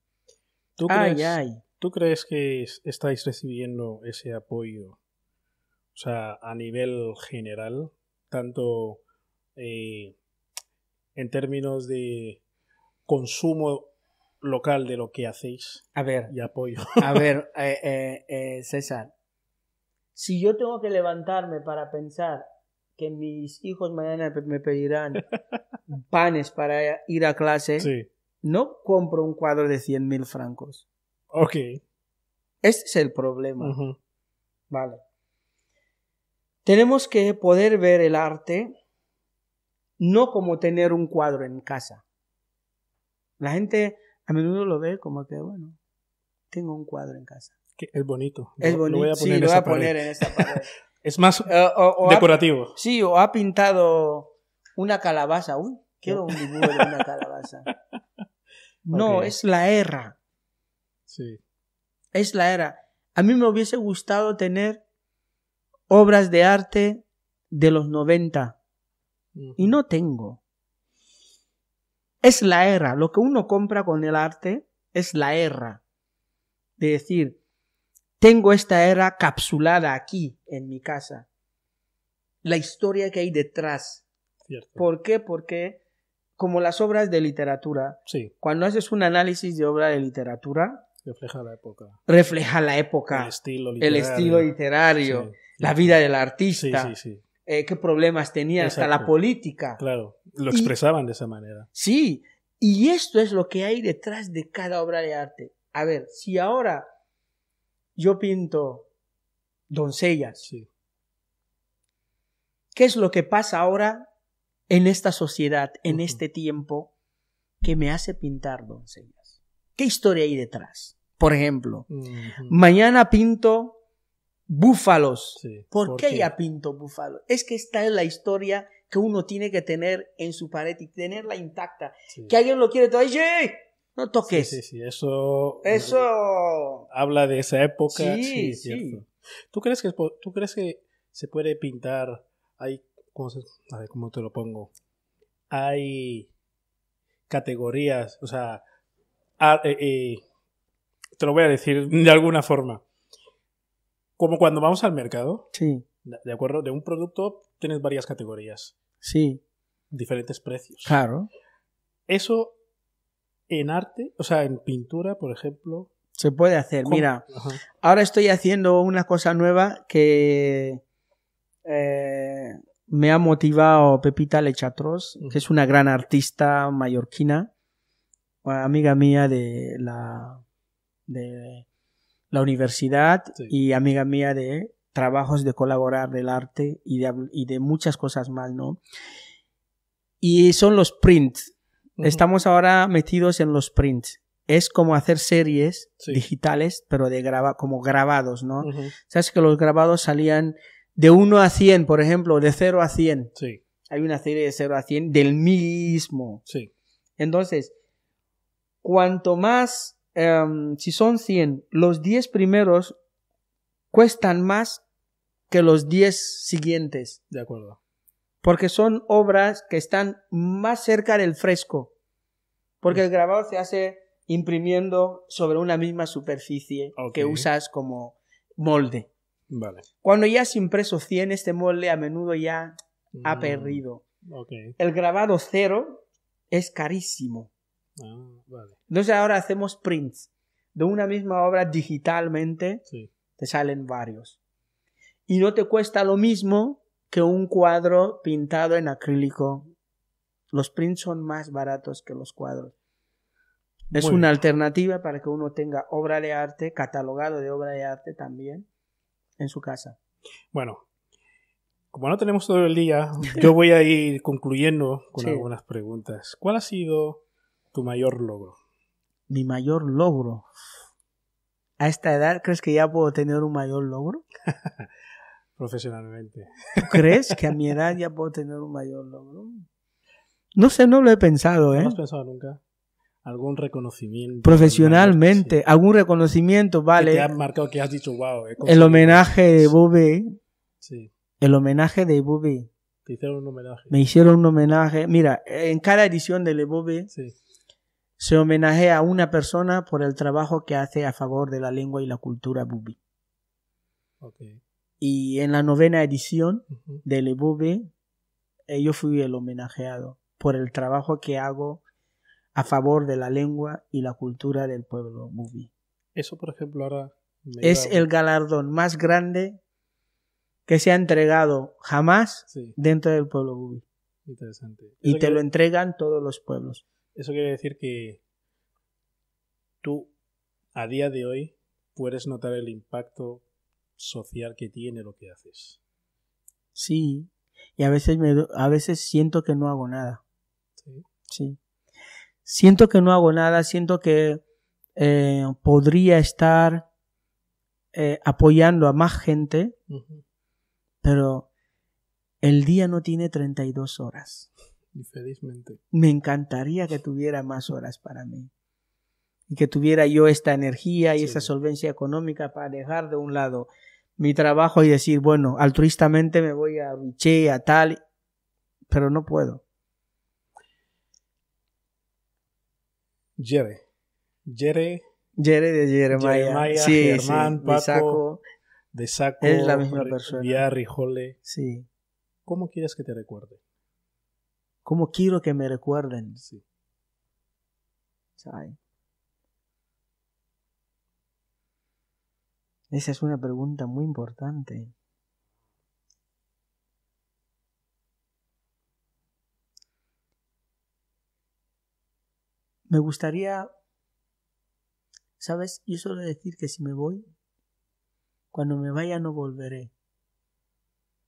¿Tú crees que estáis recibiendo ese apoyo? O sea, a nivel general, tanto en términos de consumo local de lo que hacéis y apoyo. A ver, César, si yo tengo que levantarme para pensar que mis hijos mañana me pedirán panes para ir a clase, sí, no compro un cuadro de 100.000 francos. Ok. Este es el problema. Uh-huh. Vale. Tenemos que poder ver el arte no como tener un cuadro en casa. La gente a menudo lo ve como que, bueno, tengo un cuadro en casa. Que es bonito. Es bonito. Lo voy a poner en esta pared. Es más decorativo. O ha pintado una calabaza. Uy, quiero un dibujo de una calabaza. No, okay. Es la era. Sí. Es la era. A mí me hubiese gustado tener obras de arte de los 90. Uh-huh. Y no tengo. Es la era. Lo que uno compra con el arte es la era. De decir, tengo esta era capsulada aquí en mi casa. La historia que hay detrás. Cierto. ¿Por qué? Porque como las obras de literatura. Sí. Cuando haces un análisis de obra de literatura, Refleja la época. Refleja la época, el estilo literario, sí. la vida del artista, sí. Qué problemas tenía, hasta la política. Claro, lo expresaban de esa manera. Sí, y esto es lo que hay detrás de cada obra de arte. A ver, si ahora yo pinto doncellas, sí. ¿Qué es lo que pasa ahora en esta sociedad, en este tiempo, que me hace pintar doncellas? ¿Qué historia hay detrás? Por ejemplo, mañana pinto búfalos. Sí. ¿Por qué ya pinto búfalos? Es que esta es la historia que uno tiene que tener en su pared y tenerla intacta. Sí. Que alguien lo quiere todo. ¡Oye! No toques. Sí. Eso habla de esa época. Sí. Cierto. ¿Tú crees que se puede pintar? A ver, ¿cómo te lo pongo? Hay categorías, o sea, te lo voy a decir de alguna forma. Como cuando vamos al mercado, sí. ¿De acuerdo? De un producto tienes varias categorías. Sí. Diferentes precios. Claro. Eso en arte, o sea, en pintura, por ejemplo. Se puede hacer. Mira, ahora estoy haciendo una cosa nueva que me ha motivado Pepita Lechatros, que es una gran artista mallorquina, amiga mía de la universidad y amiga mía de trabajos de colaborar del arte y de muchas cosas más, ¿no? Y son los prints. Estamos ahora metidos en los prints. Es como hacer series digitales, pero como grabados, ¿no? Sabes que los grabados salían de 1 a 100, por ejemplo, de 0 a 100. Sí. Hay una serie de 0 a 100 del mismo. Sí. Entonces, cuanto más, si son 100, los 10 primeros cuestan más que los 10 siguientes. De acuerdo. Porque son obras que están más cerca del fresco. Porque el grabado se hace imprimiendo sobre una misma superficie que usas como molde. Vale. Cuando ya has impreso 100, este molde a menudo ya ha perdido. El grabado 0 es carísimo. Vale. Entonces ahora hacemos prints de una misma obra digitalmente. Sí. Te salen varios. Y no te cuesta lo mismo que un cuadro pintado en acrílico. Los prints son más baratos que los cuadros. Es una alternativa para que uno tenga obra de arte, catalogado de obra de arte también, en su casa. Bueno, como no tenemos todo el día, yo voy a ir concluyendo con algunas preguntas. ¿Cuál ha sido tu mayor logro? Mi mayor logro. ¿A esta edad crees que ya puedo tener un mayor logro? Profesionalmente. ¿Tú crees que a mi edad ya puedo tener un mayor logro? No sé, no lo he pensado, ¿eh? ¿No lo has pensado nunca? ¿Algún reconocimiento? Profesionalmente, sí. Algún reconocimiento, vale. Que te ha marcado, que has dicho, wow. El homenaje de Bobé. Sí. El homenaje de Bobé. ¿Te hicieron un homenaje? Me hicieron un homenaje. Mira, en cada edición de Le Bobé se homenajea a una persona por el trabajo que hace a favor de la lengua y la cultura bubi. Y en la 9ª edición de Le Bobé, yo fui el homenajeado por el trabajo que hago a favor de la lengua y la cultura del pueblo bubi. Eso, por ejemplo, ahora... Es el galardón más grande que se ha entregado jamás dentro del pueblo bubi. Interesante. Y te lo entregan todos los pueblos. Eso quiere decir que tú, a día de hoy, puedes notar el impacto social que tiene lo que haces. Sí. Y a veces siento que no hago nada. Sí. Siento que no hago nada, siento que podría estar apoyando a más gente, pero el día no tiene 32 horas. Infelizmente. Me encantaría que tuviera más horas para mí. Y que tuviera yo esta energía y esa solvencia económica para dejar de un lado mi trabajo y decir, bueno, altruistamente me voy a Riche, a tal, pero no puedo. Jere de Jeremiah. Sí, Germán, Paco, de Saco, es la misma persona. Villar, Rijole. Sí. ¿Cómo quieres que te recuerde? ¿Cómo quiero que me recuerden? Sí. ¿Sabe? Esa es una pregunta muy importante. Me gustaría, ¿sabes? Yo suelo decir que si me voy, cuando me vaya no volveré.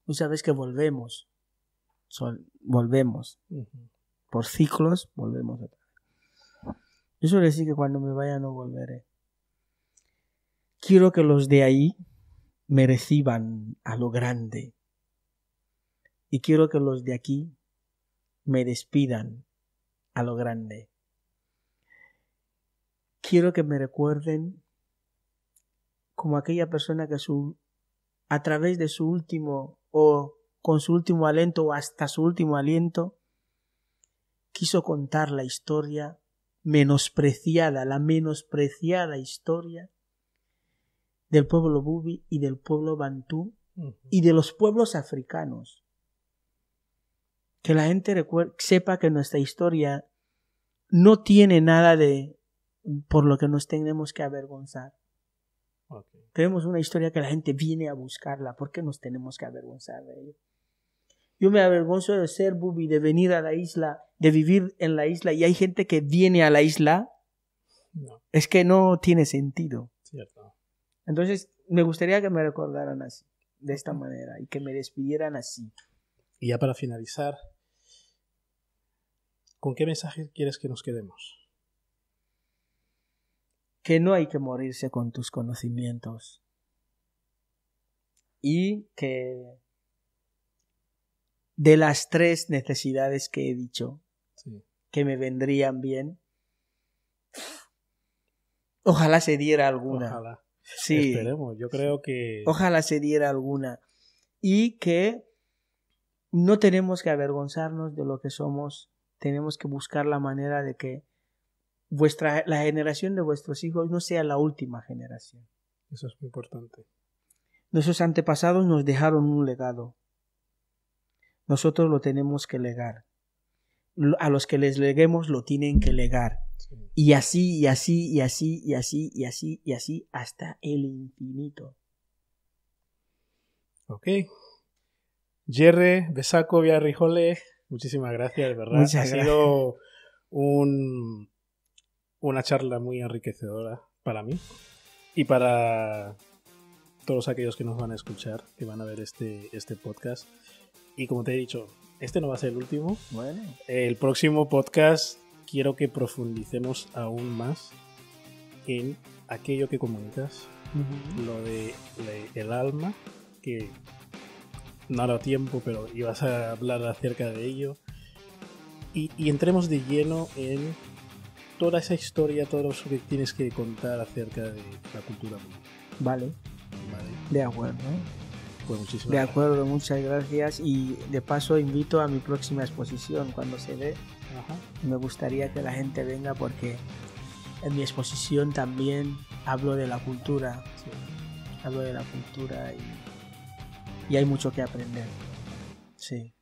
Tú sabes que volvemos. Volvemos. Por ciclos, volvemos otra vez. Yo suelo decir que cuando me vaya no volveré. Quiero que los de ahí me reciban a lo grande. Y quiero que los de aquí me despidan a lo grande. Quiero que me recuerden como aquella persona que a través de su último o con su último aliento o hasta su último aliento quiso contar la historia menospreciada, la menospreciada historia del pueblo Bubi y del pueblo Bantú y de los pueblos africanos. Que la gente sepa que nuestra historia no tiene nada por lo que nos tenemos que avergonzar. Okay. Tenemos una historia que la gente viene a buscarla. ¿Por qué nos tenemos que avergonzar de ello? Yo me avergonzo de ser Bubi, de venir a la isla, de vivir en la isla, y hay gente que viene a la isla. No. Es que no tiene sentido. Cierto. Entonces, me gustaría que me recordaran así, de esta manera, y que me despidieran así. Y ya para finalizar, ¿con qué mensaje quieres que nos quedemos? Que no hay que morirse con tus conocimientos. Y que de las 3 necesidades que he dicho, Sí. que me vendrían bien, ojalá se diera alguna. Ojalá. Sí. Esperemos. Yo creo que... Ojalá se diera alguna. Y que no tenemos que avergonzarnos de lo que somos. Tenemos que buscar la manera de que la generación de vuestros hijos no sea la última generación. Eso es muy importante. Nuestros antepasados nos dejaron un legado. Nosotros lo tenemos que legar. A los que les leguemos lo tienen que legar. Sí. Y así, y así, y así, y así, y así, y así, hasta el infinito. Ok. Jerry, Besaco, Villarrijole, muchísimas gracias, de verdad. Muchas gracias. Sido una charla muy enriquecedora para mí y para todos aquellos que nos van a escuchar, que van a ver este podcast. Y como te he dicho, este no va a ser el último. Bueno. El próximo podcast quiero que profundicemos aún más en aquello que comunicas, lo de el alma, que no ha dado tiempo, pero ibas a hablar acerca de ello. Y entremos de lleno en toda esa historia, todo eso que tienes que contar acerca de la cultura. Vale. Vale. De acuerdo. Pues muchísimas De gracias. acuerdo, muchas gracias. Y de paso invito a mi próxima exposición cuando se dé. Ajá. Me gustaría que la gente venga porque en mi exposición también hablo de la cultura. Sí. Hablo de la cultura y hay mucho que aprender. Sí.